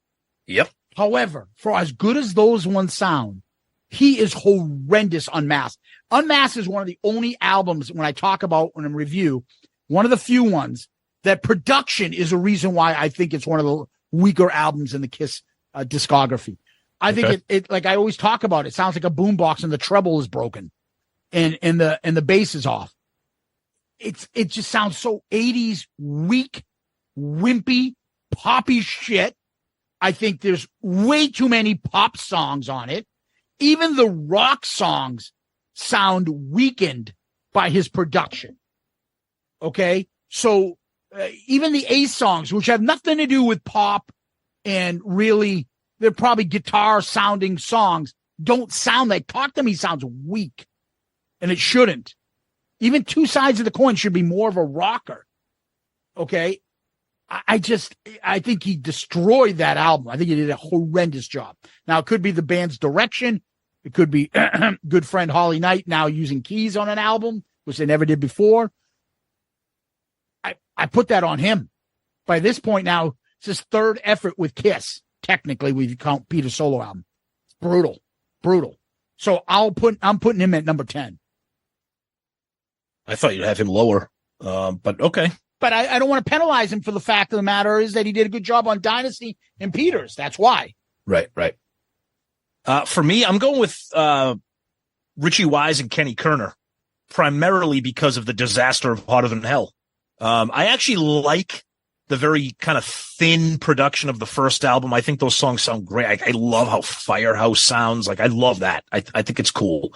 Yep. However, for as good as those ones sound, he is horrendous Unmasked. Unmasked is one of the only albums when I talk about when I review, one of the few ones that production is a reason why I think it's one of the weaker albums in the Kiss discography. I think it like I always talk about, it sounds like a boombox and the treble is broken and the bass is off. It just sounds so 80s weak, wimpy, poppy shit. I think there's way too many pop songs on it. Even the rock songs sound weakened by his production. Okay. So even the A songs, which have nothing to do with pop and really, they're probably guitar sounding songs, don't sound like Talk to Me sounds weak, and it shouldn't. Even Two Sides of the Coin should be more of a rocker. Okay. I think he destroyed that album. I think he did a horrendous job. Now, it could be the band's direction. It could be good friend Holly Knight now using keys on an album, which they never did before. I put that on him. By this point now, it's his third effort with Kiss. Technically, we count Peter's solo album. Brutal. So I'm putting him at number 10. I thought you'd have him lower, but okay. But I don't want to penalize him for the fact of the matter is that he did a good job on Dynasty and Peters. That's why. Right. For me, I'm going with Richie Wise and Kenny Kerner, primarily because of the disaster of Hotter Than Hell. I actually like the very kind of thin production of the first album. I think those songs sound great. I love how Firehouse sounds. Like, I love that. I think it's cool.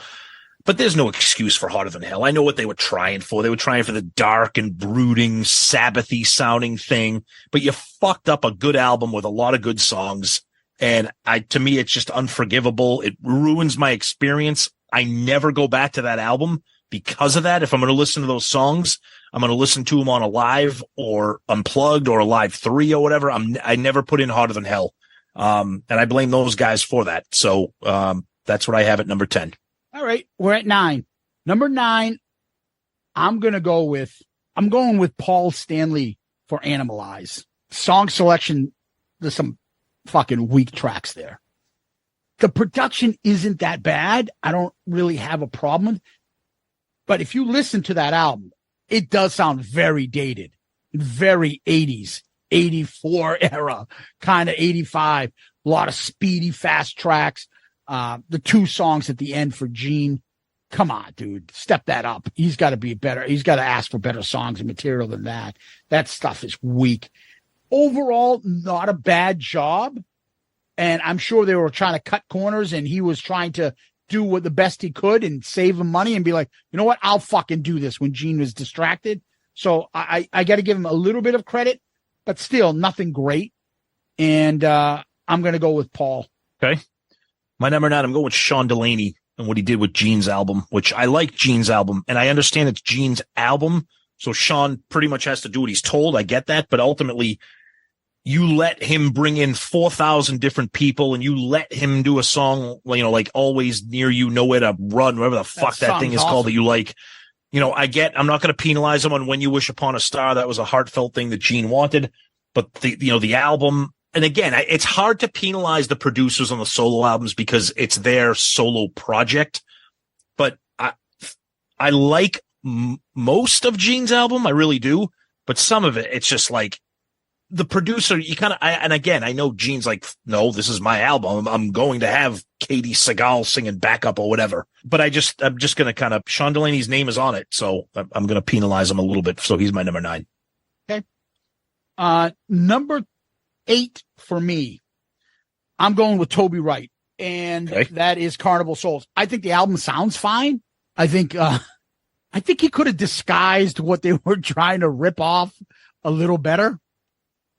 But there's no excuse for Hotter Than Hell. I know what they were trying for. They were trying for the dark and brooding, Sabbathy sounding thing. But you fucked up a good album with a lot of good songs. And to me, it's just unforgivable. It ruins my experience. I never go back to that album because of that. If I'm going to listen to those songs, I'm going to listen to them on a live or unplugged or a live 3 or whatever. I never put in Hotter Than Hell. And I blame those guys for that. So that's what I have at number 10. All right, we're at 9. Number 9, I'm going with Paul Stanley for Animalize. Song selection, there's some fucking weak tracks there. The production isn't that bad. I don't really have a problem. But if you listen to that album, it does sound very dated, very 80s, 84 era, kind of 85, a lot of speedy, fast tracks. The 2 songs at the end for Gene. Come on, dude. Step that up. He's got to be better. He's got to ask for better songs and material than that. That stuff is weak. Overall, not a bad job. And I'm sure they were trying to cut corners and he was trying to do what the best he could and save him money and be like, you know what? I'll fucking do this when Gene was distracted. So I got to give him a little bit of credit, but still nothing great. And I'm going to go with Paul. Okay. My number 9, I'm going with Sean Delaney. and what he did with Gene's album, which I like Gene's album, and I understand it's Gene's album, so Sean pretty much has to do what he's told. I get that, but ultimately, you let him bring in 4,000 different people, and you let him do a song, like Always Near You, Nowhere to Run, whatever the fuck that thing is called that you like. I'm not going to penalize him on When You Wish Upon a Star. That was a heartfelt thing that Gene wanted, but the album. And again, it's hard to penalize the producers on the solo albums because it's their solo project. But I like most of Gene's album. I really do. But some of it, it's just like the producer, you kind of, and again, I know Gene's like, no, this is my album. I'm going to have Katie Seagal singing backup or whatever. But I'm just going to kind of, Sean Delaney's name is on it. So I'm going to penalize him a little bit. So he's my number 9. Okay. Number 8 for me, I'm going with Toby Wright, and that is Carnival Souls. I think the album sounds fine. I think he could have disguised what they were trying to rip off a little better,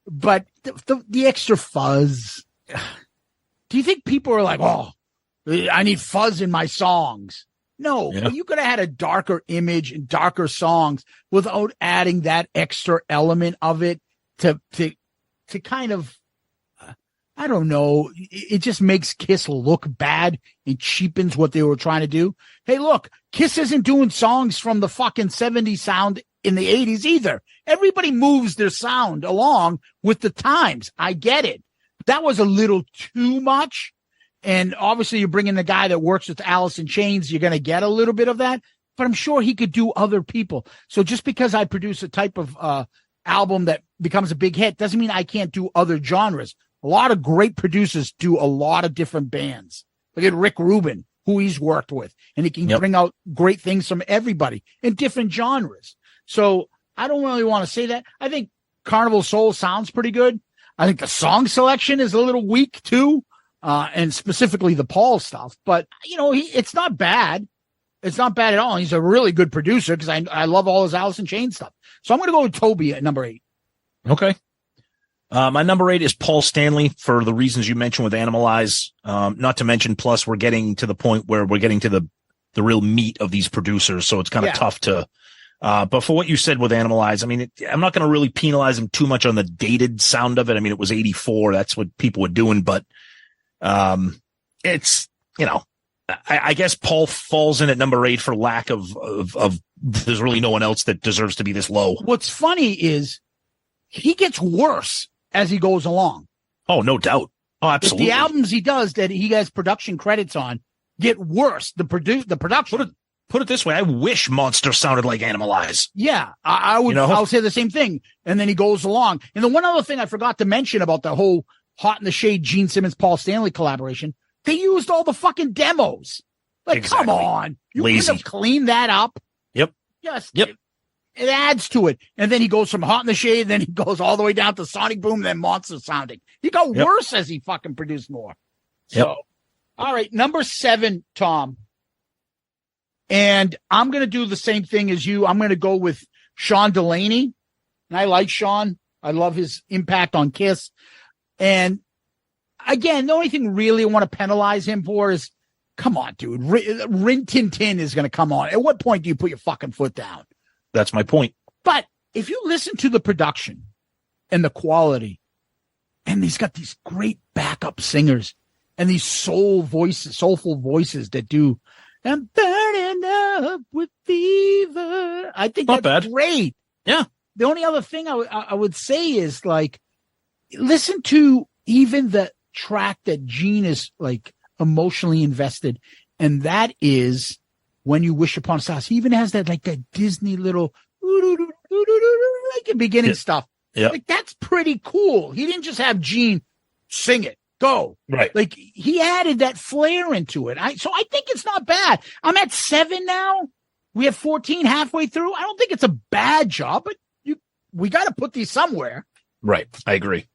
but the extra fuzz. Do you think people are like, oh, I need fuzz in my songs? No, but you could have had a darker image and darker songs without adding that extra element of it to kind of, I don't know, it just makes Kiss look bad and cheapens what they were trying to do. Hey, look, Kiss isn't doing songs from the fucking 70s sound in the 80s either. Everybody moves their sound along with the times. I get it. But that was a little too much. And obviously you're bringing the guy that works with Alice in Chains. You're going to get a little bit of that, but I'm sure he could do other people. So just because I produce a type of, album that becomes a big hit doesn't mean I can't do other genres. A lot of great producers do a lot of different bands. Look at Rick Rubin, who he's worked with, and he can bring out great things from everybody in different genres. So I don't really want to say that. I think Carnival Soul sounds pretty good. I think the song selection is a little weak too, and specifically the Paul stuff. But it's not bad. It's not bad at all. He's a really good producer because I love all his Alice in Chains stuff. So I'm going to go with Toby at number 8. Okay. My number 8 is Paul Stanley for the reasons you mentioned with Animalize. Not to mention, plus we're getting to the point where we're getting to the real meat of these producers. So it's kind of tough to, but for what you said with Animalize, I mean, I'm not going to really penalize him too much on the dated sound of it. I mean, it was 84. That's what people were doing, but, it's, I guess Paul falls in at number 8 for lack of there's really no one else that deserves to be this low. What's funny is he gets worse as he goes along. Oh, no doubt. Oh, absolutely. The albums he does that he has production credits on get worse. The production. Put it this way. I wish Monster sounded like Animalize. Yeah, I would. I'll say the same thing. And then he goes along. And the one other thing I forgot to mention about the whole Hot in the Shade, Gene Simmons, Paul Stanley collaboration, they used all the fucking demos. Like, exactly. Come on. You could have cleaned that up. Yep. Yes. Yep. It adds to it. And then he goes from Hot in the Shade, then he goes all the way down to Sonic Boom, then Monster sounding. He got worse as he fucking produced more. So, all right. Number 7, Tom. And I'm going to do the same thing as you. I'm going to go with Sean Delaney. And I like Sean. I love his impact on Kiss. And again, the only thing really I want to penalize him for is, come on, dude. Rin Tin Tin is going to come on. At what point do you put your fucking foot down? That's my point. But if you listen to the production and the quality, and he's got these great backup singers and these soulful voices that do, I'm burning up with fever. I think that's great. Yeah. The only other thing I would say is, like, listen to even the track that Gene is like emotionally invested, and that is When You Wish Upon a Star. He even has that like that Disney little like beginning stuff. Yeah, like that's pretty cool. He didn't just have Gene sing it. Go. Right. Like he added that flair into it. So I think it's not bad. I'm at 7 now. We have 14 halfway through. I don't think it's a bad job, but we got to put these somewhere. Right. I agree.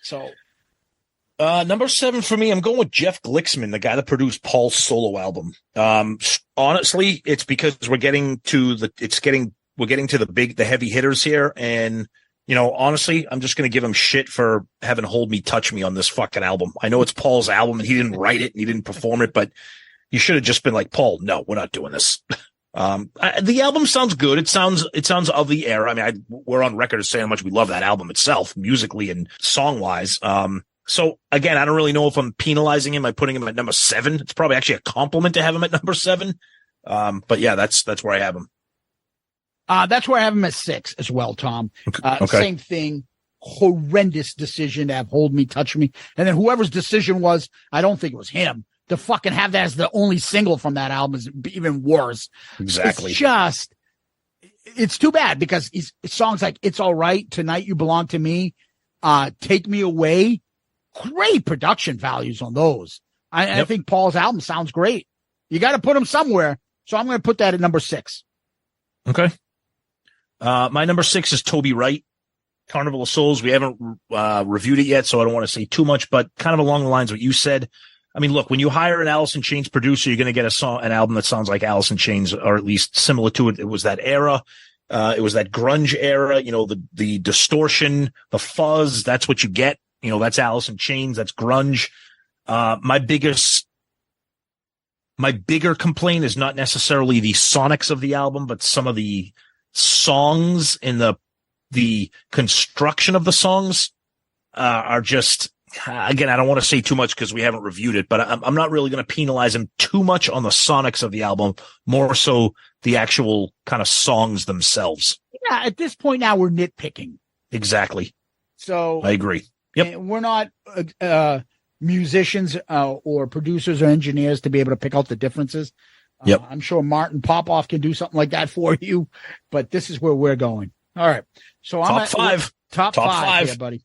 So number 7 for me, I'm going with Jeff Glicksman, the guy that produced Paul's solo album. Honestly, it's because we're getting to the heavy hitters here. And, honestly, I'm just going to give him shit for having Hold Me, Touch Me on this fucking album. I know it's Paul's album and he didn't write it and he didn't perform it, but You should have just been like, Paul, no, we're not doing this. The album sounds good. It sounds of the era. I mean, we're on record as saying how much we love that album itself, musically and song wise. So again, I don't really know if I'm penalizing him by putting him at number 7. It's probably actually a compliment to have him at number 7. But yeah, that's where I have him. That's where I have him at 6 as well, Tom. Okay. Same thing. Horrendous decision to have Hold Me, Touch Me. And then whoever's decision was, I don't think it was him. To fucking have that as the only single from that album is even worse. Exactly. It's too bad because songs like It's All Right, Tonight You Belong to Me, Take Me Away, great production values on those. I think Paul's album sounds great. You got to put him somewhere. So I'm going to put that at number 6. Okay. My number 6 is Toby Wright, Carnival of Souls. We haven't reviewed it yet, so I don't want to say too much, but kind of along the lines of what you said. I mean, look, when you hire an Alice in Chains producer, you're going to get an album that sounds like Alice in Chains, or at least similar to it. It was that era. It was that grunge era, the distortion, the fuzz. That's what you get. That's Alice in Chains. That's grunge. My bigger complaint is not necessarily the sonics of the album, but some of the songs and the construction of the songs are just, again, I don't want to say too much because we haven't reviewed it, but I'm not really going to penalize him too much on the sonics of the album, more so the actual kind of songs themselves. Yeah, at this point now we're nitpicking. Exactly. So I agree. Yep. We're not musicians or producers or engineers to be able to pick out the differences. Yep. I'm sure Martin Popoff can do something like that for you, but this is where we're going. All right. So I'm at 5. Top five here, buddy.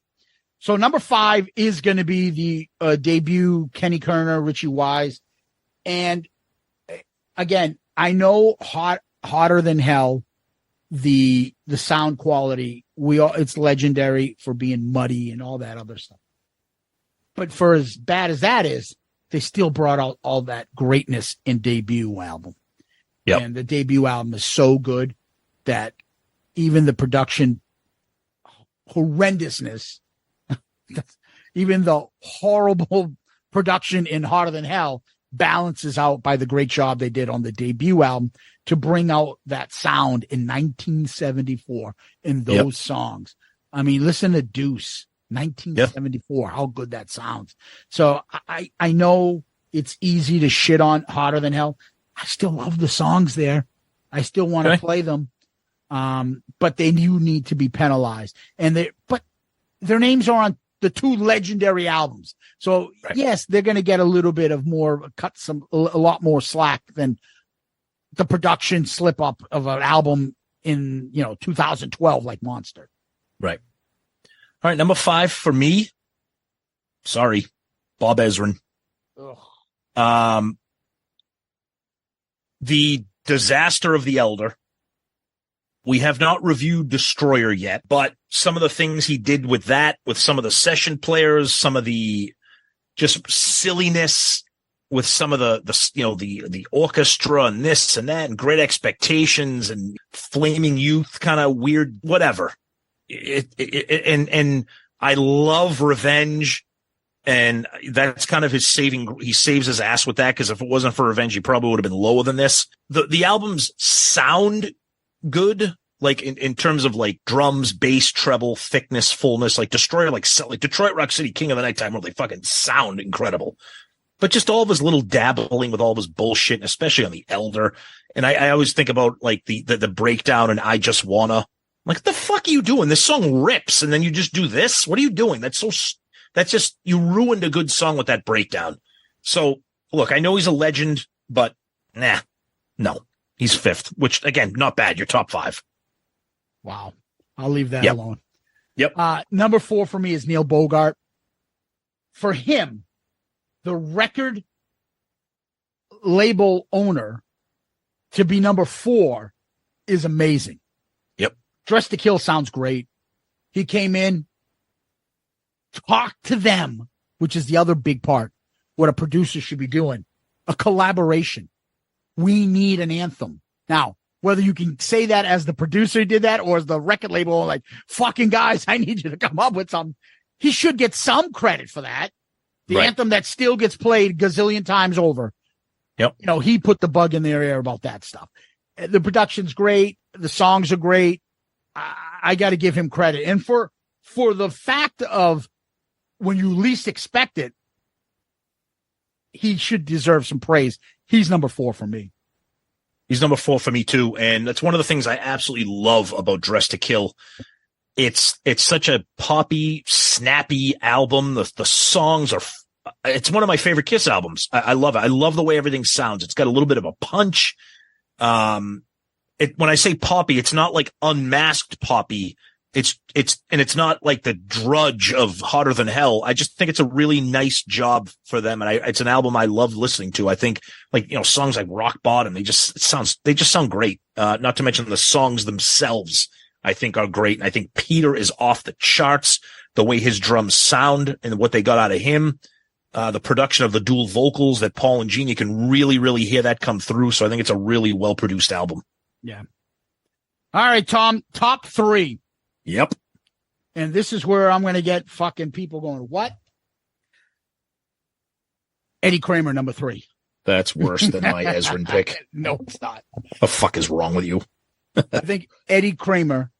So number 5 is going to be the debut Kenny Kerner, Richie Wise. And again, I know Hotter Than Hell, the sound quality, it's legendary for being muddy and all that other stuff. But for as bad as that is, they still brought out all that greatness in debut album. Yep. And the debut album is so good that even the production horrendousness, even the horrible production in Hotter Than Hell balances out by the great job they did on the debut album to bring out that sound in 1974 in those songs. I mean, listen to Deuce, 1974, how good that sounds. So I know it's easy to shit on Hotter Than Hell. I still love the songs there. I still want to play them. But they do need to be penalized. But their names are on the 2 legendary albums. So yes, they're going to get a little bit of a lot more slack than the production slip up of an album in, 2012, like Monster. Right. All right. Number 5 for me. Sorry, Bob Ezrin. The Disaster of the Elder. We have not reviewed Destroyer yet, but some of the things he did with that, with some of the session players, some of the just silliness with some of the orchestra and this and that and Great Expectations and Flaming Youth, kind of weird, whatever. And I love Revenge. And that's kind of he saves his ass with that. Cause if it wasn't for Revenge, he probably would have been lower than this. The albums sound good, like in terms of like drums, bass, treble, thickness, fullness, like Destroyer, like Detroit Rock City, King of the Nighttime, where they fucking sound incredible. But just all of his little dabbling with all of his bullshit, and especially on the Elder. And I always think about like the breakdown and I Just Wanna. Like, what the fuck are you doing? This song rips, and then you just do this? What are you doing? That's just, you ruined a good song with that breakdown. So look, I know he's a legend, but no. He's 5th, which, again, not bad. You're top 5. Wow. I'll leave that alone. Yep. Number 4 for me is Neil Bogart. For him, the record label owner to be number 4 is amazing. Yep. Dress to Kill sounds great. He came in, talked to them, which is the other big part, what a producer should be doing. A collaboration. We need an anthem. Now, whether you can say that as the producer did that or as the record label, like, fucking guys, I need you to come up with something. He should get some credit for that. The anthem that still gets played gazillion times over. Yep. You know, he put the bug in their ear about that stuff. The production's great. The songs are great. I got to give him credit. And for the fact of when you least expect it, he should deserve some praise. He's number 4 for me. He's number 4 for me too. And that's one of the things I absolutely love about Dress to Kill. It's such a poppy, snappy album. The songs are, it's one of my favorite Kiss albums. I love it. I love the way everything sounds. It's got a little bit of a punch. When I say poppy, it's not like unmasked poppy. It's not like the drudge of Hotter Than Hell. I just think it's a really nice job for them. And it's an album I love listening to. I think songs like Rock Bottom, they just sound great. Not to mention the songs themselves, I think are great. And I think Peter is off the charts, the way his drums sound and what they got out of him. The production of the dual vocals that Paul and Gene, you can really, really hear that come through. So I think it's a really well produced album. Yeah. All right, Tom, top 3. Yep. And this is where I'm going to get fucking people going, what? Eddie Kramer, number 3. That's worse than my Ezrin pick. No, it's not. The fuck is wrong with you? I think Eddie Kramer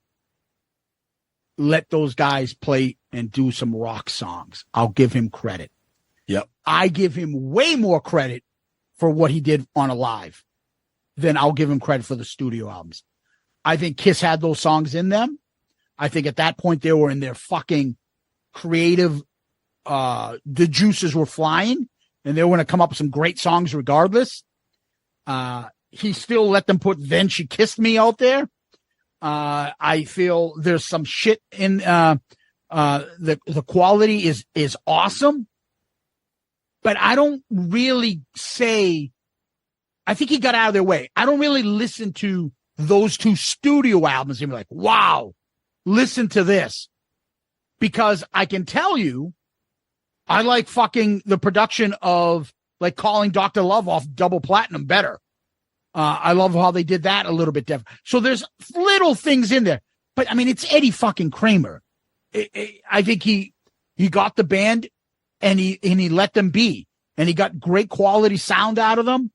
let those guys play and do some rock songs. I'll give him credit. Yep. I give him way more credit for what he did on Alive than I'll give him credit for the studio albums. I think Kiss had those songs in them. I think at that point they were in their fucking creative, the juices were flying and they were going to come up with some great songs regardless. He still let them put Then She Kissed Me out there. I feel there's some shit in, the quality is awesome, but I don't really say, I think he got out of their way. I don't really listen to those 2 studio albums and be like, wow, listen to this, because I can tell you, I like fucking the production of like Calling Dr. Love off Double Platinum better. I love how they did that a little bit different. So there's little things in there, but I mean, it's Eddie fucking Kramer. I think he got the band and he let them be, and he got great quality sound out of them.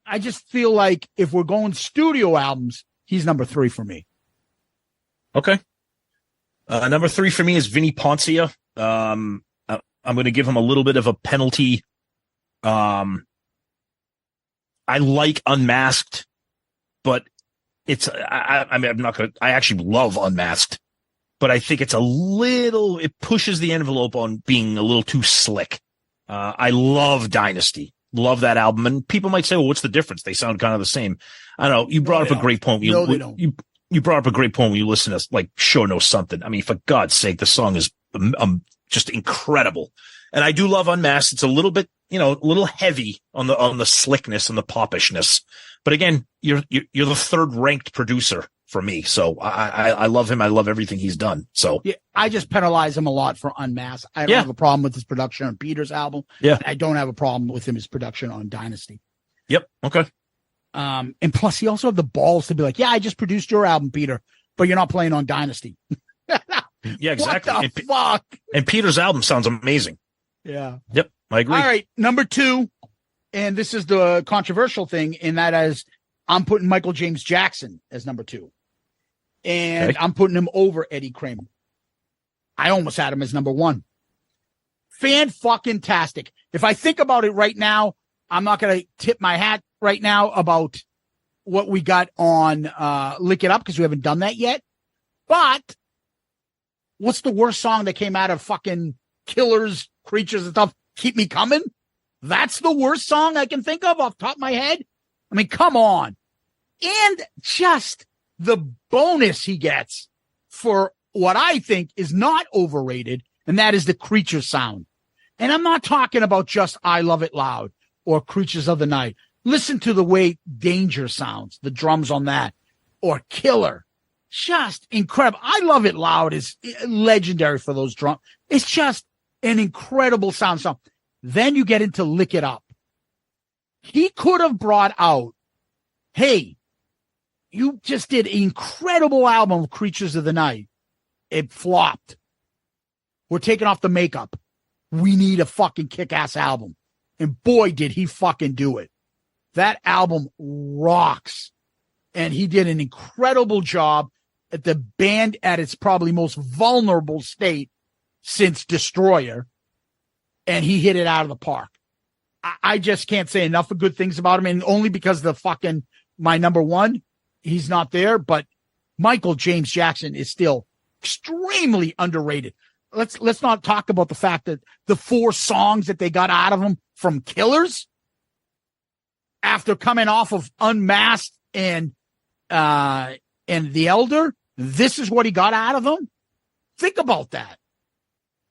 I just feel like if we're going studio albums, he's number 3 for me. Okay. Number 3 for me is Vini Poncia. I'm going to give him a little bit of a penalty. I like Unmasked, but I mean, I actually love Unmasked, but I think it pushes the envelope on being a little too slick. I love Dynasty. Love that album. And people might say, well, what's the difference? They sound kind of the same. I don't know. You brought up a great point. You brought up a great point when you listen to like Sure Knows Something. I mean, for God's sake, the song is just incredible. And I do love Unmasked. It's a little bit, a little heavy on the slickness and the popishness. But again, you're the 3rd ranked producer for me. So I love him. I love everything he's done. So yeah, I just penalize him a lot for Unmasked. I don't have a problem with his production on Peter's album. Yeah. I don't have a problem with his production on Dynasty. Yep. Okay. And plus he also had the balls to be like, yeah, I just produced your album, Peter, but you're not playing on Dynasty. Yeah, exactly. What the fuck? And Peter's album sounds amazing. Yeah. Yep. I agree. All right. Number 2. And this is the controversial thing, and that is I'm putting Michael James Jackson as number 2. And I'm putting him over Eddie Kramer. I almost had him as number 1. Fan-fucking-tastic. If I think about it right now, I'm not going to tip my hat right now about what we got on Lick It Up, because we haven't done that yet. But what's the worst song that came out of fucking Killers, Creatures and stuff? Keep Me Coming? That's the worst song I can think of off the top of my head. I mean, come on. And just the bonus he gets for what I think is not overrated, and that is the Creature sound. And I'm not talking about just I Love It Loud or Creatures of the Night. Listen to the way Danger sounds, the drums on that, or Killer. Just incredible. I Love It Loud is legendary for those drums. It's just an incredible sound. So then you get into Lick It Up. He could have brought out, hey, you just did an incredible album of Creatures of the Night. It flopped. We're taking off the makeup. We need a fucking kick-ass album. And boy, did he fucking do it. That album rocks. And he did an incredible job at the band at its probably most vulnerable state since Destroyer. And he hit it out of the park. I just can't say enough of good things about him, and only because my number one, he's not there, but Michael James Jackson is still extremely underrated. Let's not talk about the fact that the 4 songs that they got out of him from Killers after coming off of Unmasked and The Elder, this is what he got out of them. Think about that.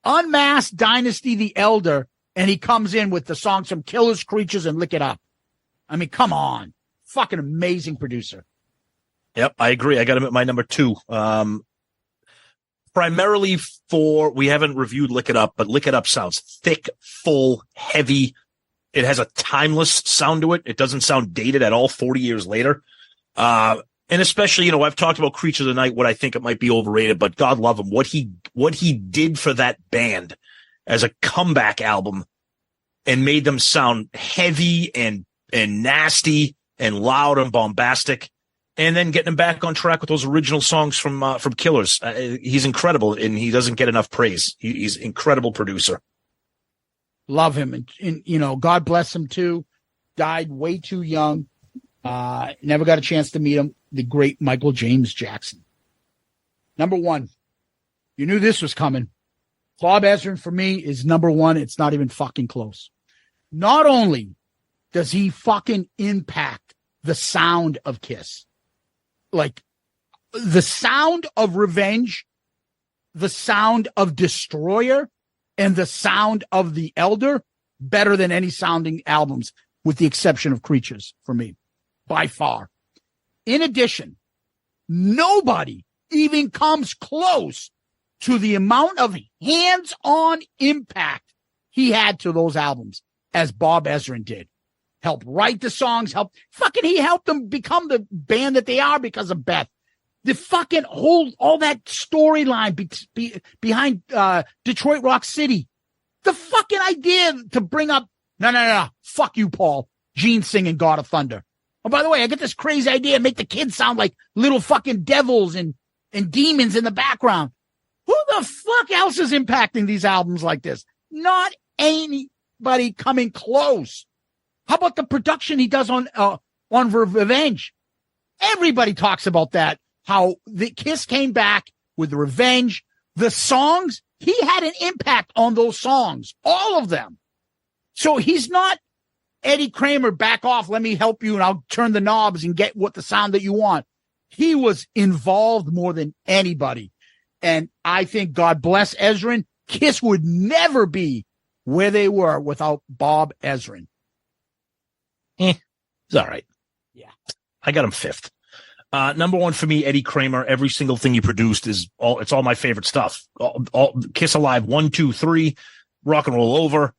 Unmasked, Dynasty, The Elder, and he comes in with the songs from Killers, Creatures, and Lick It Up. I mean, come on. Fucking amazing producer. Yep, I agree. I got him at my number 2. Primarily we haven't reviewed Lick It Up, but Lick It Up sounds thick, full, heavy. It has a timeless sound to it. It doesn't sound dated at all 40 years later. And especially, I've talked about Creature of the Night, what I think it might be overrated, but God love him. What he did for that band as a comeback album and made them sound heavy and nasty and loud and bombastic. And then getting him back on track with those original songs from Killers. He's incredible, and he doesn't get enough praise. He's an incredible producer. Love him. And God bless him too. Died way too young. Never got a chance to meet him. The great Michael James Jackson. Number 1. You knew this was coming. Bob Ezrin for me is number 1. It's not even fucking close. Not only does he fucking impact the sound of Kiss, like the sound of Revenge, the sound of Destroyer, and the sound of The Elder, better than any sounding albums, with the exception of Creatures for me, by far. In addition, nobody even comes close to the amount of hands-on impact he had to those albums as Bob Ezrin did. Help write the songs, he helped them become the band that they are because of Beth. The fucking all that storyline behind Detroit Rock City. The fucking idea to bring up, no, fuck you, Paul. Gene singing God of Thunder. Oh, by the way, I get this crazy idea, make the kids sound like little fucking devils and demons in the background. Who the fuck else is impacting these albums like this? Not anybody coming close. How about the production he does on Revenge? Everybody talks about that. How the Kiss came back with Revenge. The songs, he had an impact on those songs, all of them. So he's not Eddie Kramer, back off, let me help you, and I'll turn the knobs and get what the sound that you want. He was involved more than anybody. And I think, God bless Ezrin, Kiss would never be where they were without Bob Ezrin. It's all right. Yeah. I got him 5th. Number 1 for me, Eddie Kramer. Every single thing he produced it's all my favorite stuff. All Kiss Alive 1, 2, 3, Rock and Roll Over,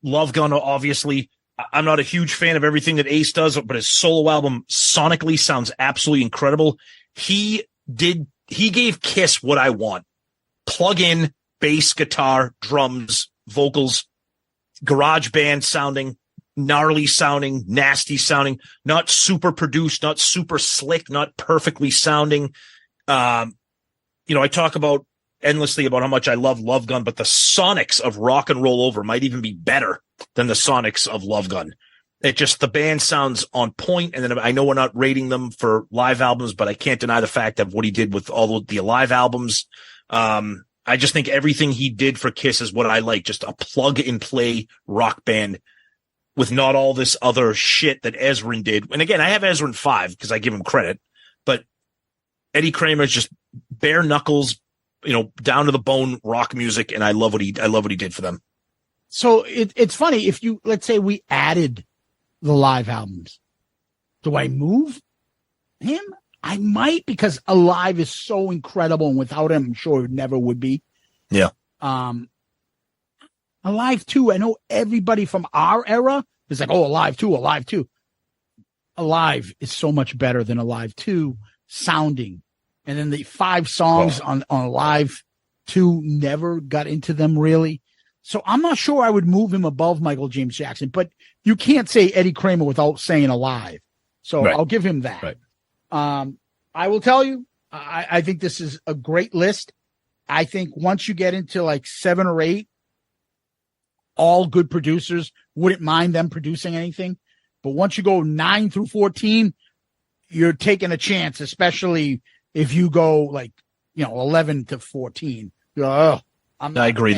Love Gun, obviously. I'm not a huge fan of everything that Ace does, but his solo album sonically sounds absolutely incredible. He gave Kiss what I want. Plug in bass, guitar, drums, vocals, garage band sounding, gnarly sounding, nasty sounding, not super produced, not super slick, not perfectly sounding. I talk about endlessly about how much I love Love Gun, but the sonics of Rock and Roll Over might even be better than the sonics of Love Gun. The band sounds on point, and then I know we're not rating them for live albums, but I can't deny the fact of what he did with all of the live albums. I just think everything he did for Kiss is what I like, just a plug-and-play rock band with not all this other shit that Ezrin did. And again, I have Ezrin 5 because I give him credit, but Eddie Kramer is just bare knuckles, down to the bone rock music, and I love what he did for them. So it's funny, if let's say we added the live albums, do I move him? I might, because Alive is so incredible, and without him, I'm sure it never would be. Yeah. Alive 2, I know everybody from our era is like, oh, Alive 2, Alive 2. Alive is so much better than Alive 2 sounding. And then the 5 songs on Alive 2 never got into them really. So I'm not sure I would move him above Michael James Jackson, but you can't say Eddie Kramer without saying Alive. So Right. I'll give him that. Right. I will tell you, I think this is a great list. I think once you get into like 7 or 8, all good producers, wouldn't mind them producing anything. But once you go 9 through 14, you're taking a chance, especially if you go like, 11 to 14. You're like, I agree.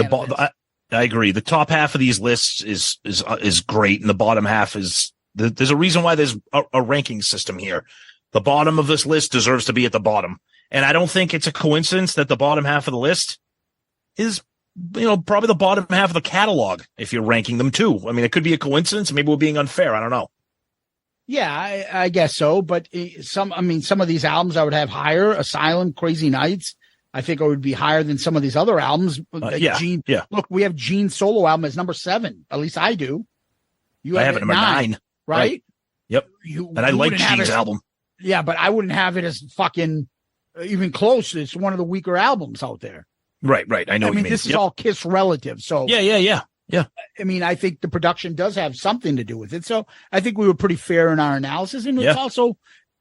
I agree. The top half of these lists is great, and the bottom half is there's a reason why there's a ranking system here. The bottom of this list deserves to be at the bottom, and I don't think it's a coincidence that the bottom half of the list is, probably the bottom half of the catalog if you're ranking them too. I mean, it could be a coincidence. Maybe we're being unfair. I don't know. Yeah, I guess so. But some of these albums I would have higher. Asylum, Crazy Nights. I think it would be higher than some of these other albums. Like Gene, Look, we have Gene's solo album as number 7. At least I do. I have it number 9. Right? Yep. And I like Gene's album. Yeah, but I wouldn't have it as fucking even close. It's one of the weaker albums out there. Right. I know what you mean. This is all Kiss relative. So Yeah. I mean, I think the production does have something to do with it. So I think we were pretty fair in our analysis. And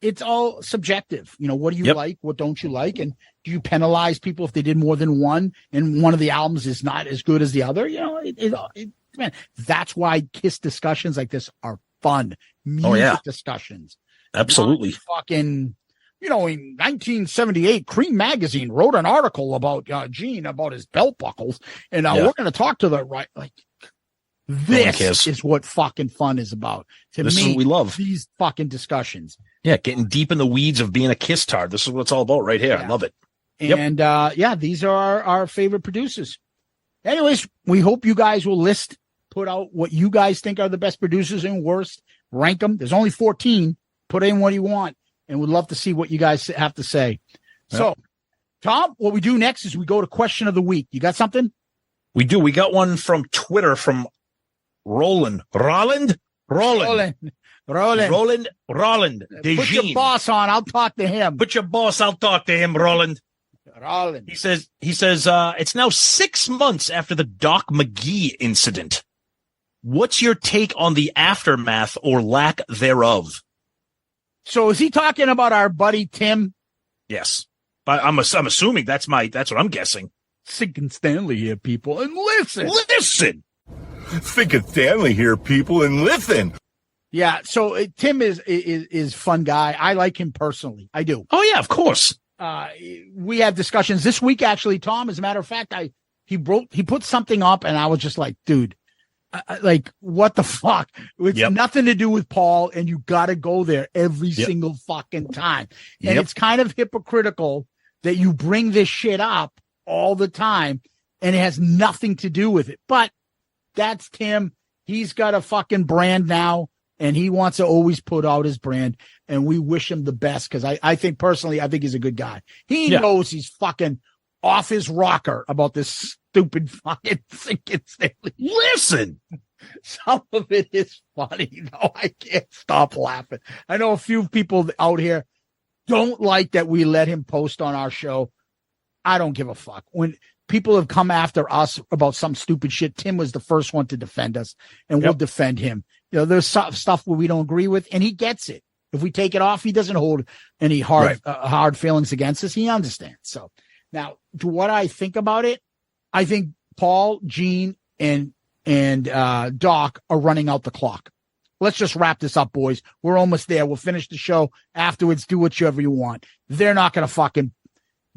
it's all subjective. What do you like? What don't you like? And do you penalize people if they did more than one and one of the albums is not as good as the other? Man, that's why Kiss discussions like this are fun. Music discussions. Absolutely. Fucking, in 1978, Cream Magazine wrote an article about Gene, about his belt buckles. And we're going to talk to the right. Like, this is what fucking fun is about. This is what we love. These fucking discussions. Yeah, getting deep in the weeds of being a Kiss tard. This is what it's all about right here. I love it. And these are our favorite producers. Anyways, we hope you guys will put out what you guys think are the best producers and worst. Rank them. There's only 14. Put in what you want, and we'd love to see what you guys have to say. Yep. So, Tom, what we do next is we go to question of the week. You got something? We do. We got one from Twitter from Roland. Roland. Put your boss on. I'll talk to him. Put your boss. I'll talk to him, Roland. He says, it's now 6 months after the Doc McGee incident. What's your take on the aftermath or lack thereof? So is he talking about our buddy Tim? Yes. I'm assuming that's what I'm guessing. Sink and Stanley here, people, and listen. Think of Stanley here, people, and listen. Yeah. So Tim is fun guy. I like him personally. I do. Oh yeah, of course. We have discussions this week, actually, Tom. As a matter of fact, he put something up, and I was just like, dude, like, what the fuck? It's nothing to do with Paul, and you got to go there every single fucking time. And it's kind of hypocritical that you bring this shit up all the time, and it has nothing to do with it. But that's Tim. He's got a fucking brand now, and he wants to always put out his brand, and we wish him the best because I think personally, I think he's a good guy. He knows he's fucking off his rocker about this stupid fucking sinking Stanley. Listen, some of it is funny. No, I can't stop laughing. I know a few people out here don't like that we let him post on our show. I don't give a fuck. When people have come after us about some stupid shit, Tim was the first one to defend us, and we'll defend him. There's stuff where we don't agree with, and he gets it. If we take it off, he doesn't hold any hard feelings against us. He understands. So now, to what I think about it, I think Paul, Gene, and Doc are running out the clock. Let's just wrap this up, boys. We're almost there. We'll finish the show afterwards. Do whatever you want. They're not going to fucking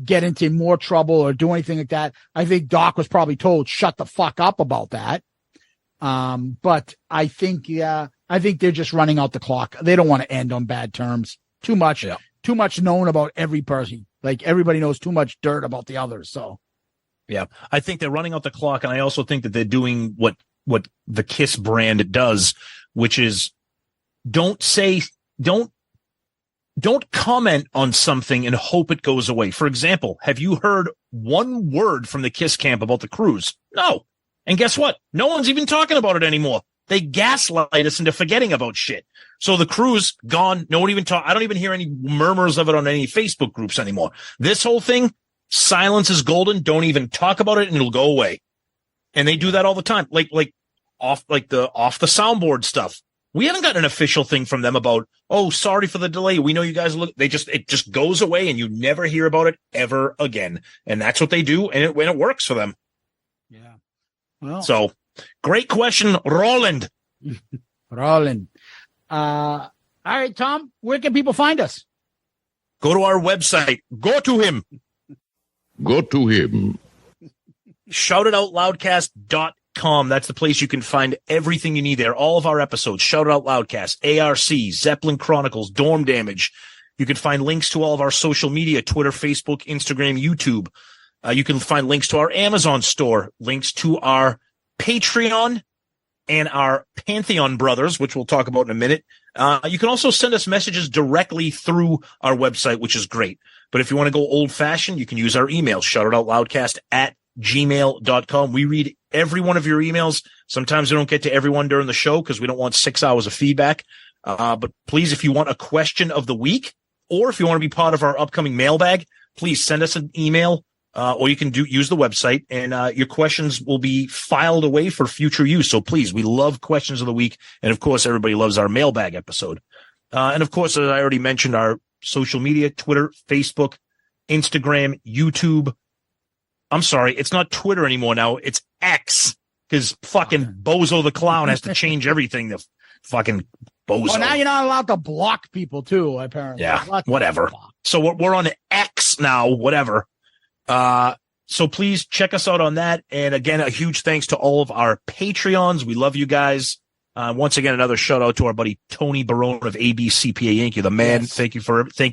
get into more trouble or do anything like that. I think Doc was probably told, shut the fuck up about that. But I think they're just running out the clock. They don't want to end on bad terms. Too much known about every person. Like, everybody knows too much dirt about the others. So, yeah, I think they're running out the clock. And I also think that they're doing what the Kiss brand does, which is don't comment on something and hope it goes away. For example, have you heard one word from the Kiss camp about the cruise? No. And guess what? No one's even talking about it anymore. They gaslight us into forgetting about shit. So the cruise gone. No one even I don't even hear any murmurs of it on any Facebook groups anymore. This whole thing, silence is golden. Don't even talk about it and it'll go away. And they do that all the time. Like off the soundboard stuff. We haven't gotten an official thing from them about, oh, sorry for the delay. We know you guys it just goes away and you never hear about it ever again. And that's what they do. And it works for them. Yeah. Well, so great question, Roland. Roland. All right, Tom, where can people find us? Go to our website. Go to him. Go to him. ShoutItOutLoudcast.com. That's the place you can find everything you need there. All of our episodes, Shout It Out Loudcast, ARC, Zeppelin Chronicles, Dorm Damage. You can find links to all of our social media, Twitter, Facebook, Instagram, YouTube. You can find links to our Amazon store, links to our Patreon and our Pantheon brothers, which we'll talk about in a minute. You can also send us messages directly through our website, which is great. But if you want to go old-fashioned, you can use our email, shoutitoutloudcast@gmail.com. We read every one of your emails. Sometimes we don't get to everyone during the show because we don't want 6 hours of feedback. But please, if you want a question of the week, or if you want to be part of our upcoming mailbag, please send us an email, or you can use the website, and your questions will be filed away for future use. So please, we love questions of the week. And of course, everybody loves our mailbag episode. And of course, as I already mentioned, our social media, Twitter, Facebook, Instagram, YouTube. I'm sorry, it's not Twitter anymore now. It's X, because fucking Bozo the Clown has to change everything. The fucking Bozo. Oh, now you're not allowed to block people too, apparently. Yeah, whatever. So we're on X now, whatever. So please check us out on that. And again, a huge thanks to all of our Patreons. We love you guys. Once again, another shout out to our buddy Tony Barone of ABCPA Inc. You're the man. Yes. Thank you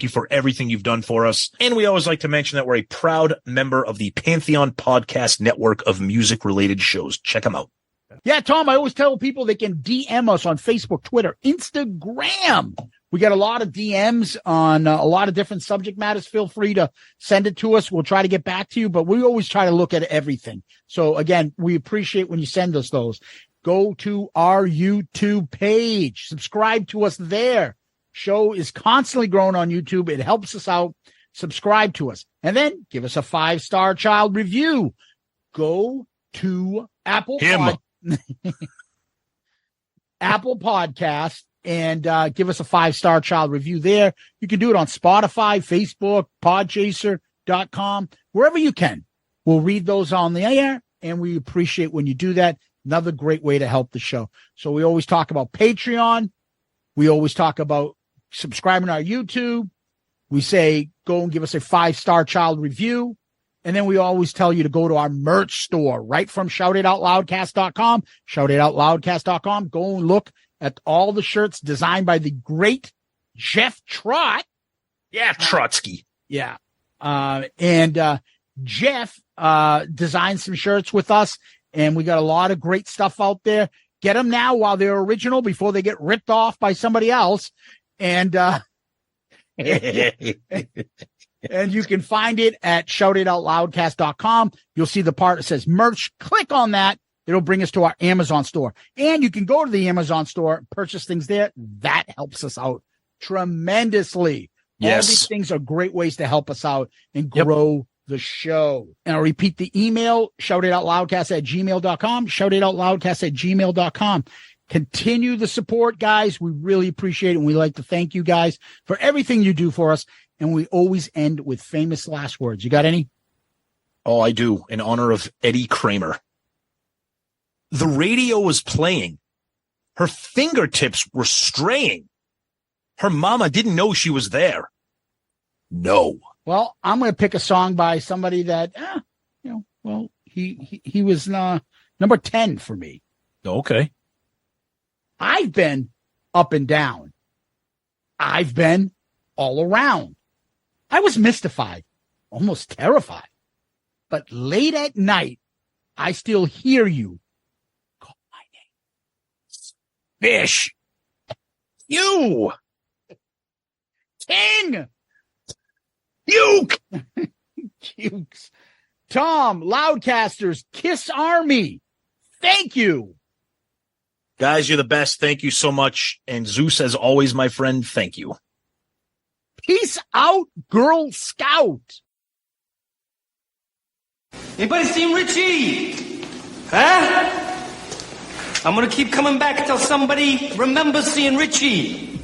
for everything you've done for us. And we always like to mention that we're a proud member of the Pantheon Podcast Network of music related shows. Check them out. Yeah, Tom, I always tell people they can DM us on Facebook, Twitter, Instagram. We got a lot of DMs on a lot of different subject matters. Feel free to send it to us. We'll try to get back to you, but we always try to look at everything. So again, we appreciate when you send us those. Go to our YouTube page. Subscribe to us there. Show is constantly growing on YouTube. It helps us out. Subscribe to us. And then give us a 5-star child review. Go to Apple Podcast and give us a 5-star child review there. You can do it on Spotify, Facebook, Podchaser.com, wherever you can. We'll read those on the air, and we appreciate when you do that. Another great way to help the show. So we always talk about Patreon. We always talk about subscribing to our YouTube. We say, go and give us a 5-star child review. And then we always tell you to go to our merch store right from shoutitoutloudcast.com, shoutitoutloudcast.com. Go and look at all the shirts designed by the great Jeff Trott. Yeah, Trotsky. Yeah. And Jeff designed some shirts with us. And we got a lot of great stuff out there. Get them now while they're original before they get ripped off by somebody else. And and you can find it at shoutitoutloudcast.com. You'll see the part that says merch. Click on that. It'll bring us to our Amazon store. And you can go to the Amazon store and purchase things there. That helps us out tremendously. Yes. All these things are great ways to help us out and grow the show. And I'll repeat the email, shoutitoutloudcast@gmail.com, shoutitoutloudcast@gmail.com. Continue the support, guys. We really appreciate it. And we like to thank you guys for everything you do for us. And we always end with famous last words. You got any? Oh, I do. In honor of Eddie Kramer. The radio was playing. Her fingertips were straying. Her mama didn't know she was there. No. Well, I'm going to pick a song by somebody that, he was number 10 for me. Okay. I've been up and down. I've been all around. I was mystified, almost terrified. But late at night, I still hear you call my name. Fish. You. King. Puke. Pukes. Tom, Loudcasters, Kiss Army. Thank you. Guys, you're the best. Thank you so much. And Zeus, as always, my friend, thank you. Peace out, Girl Scout. Anybody seen Richie? Huh? I'm gonna keep coming back until somebody remembers seeing Richie.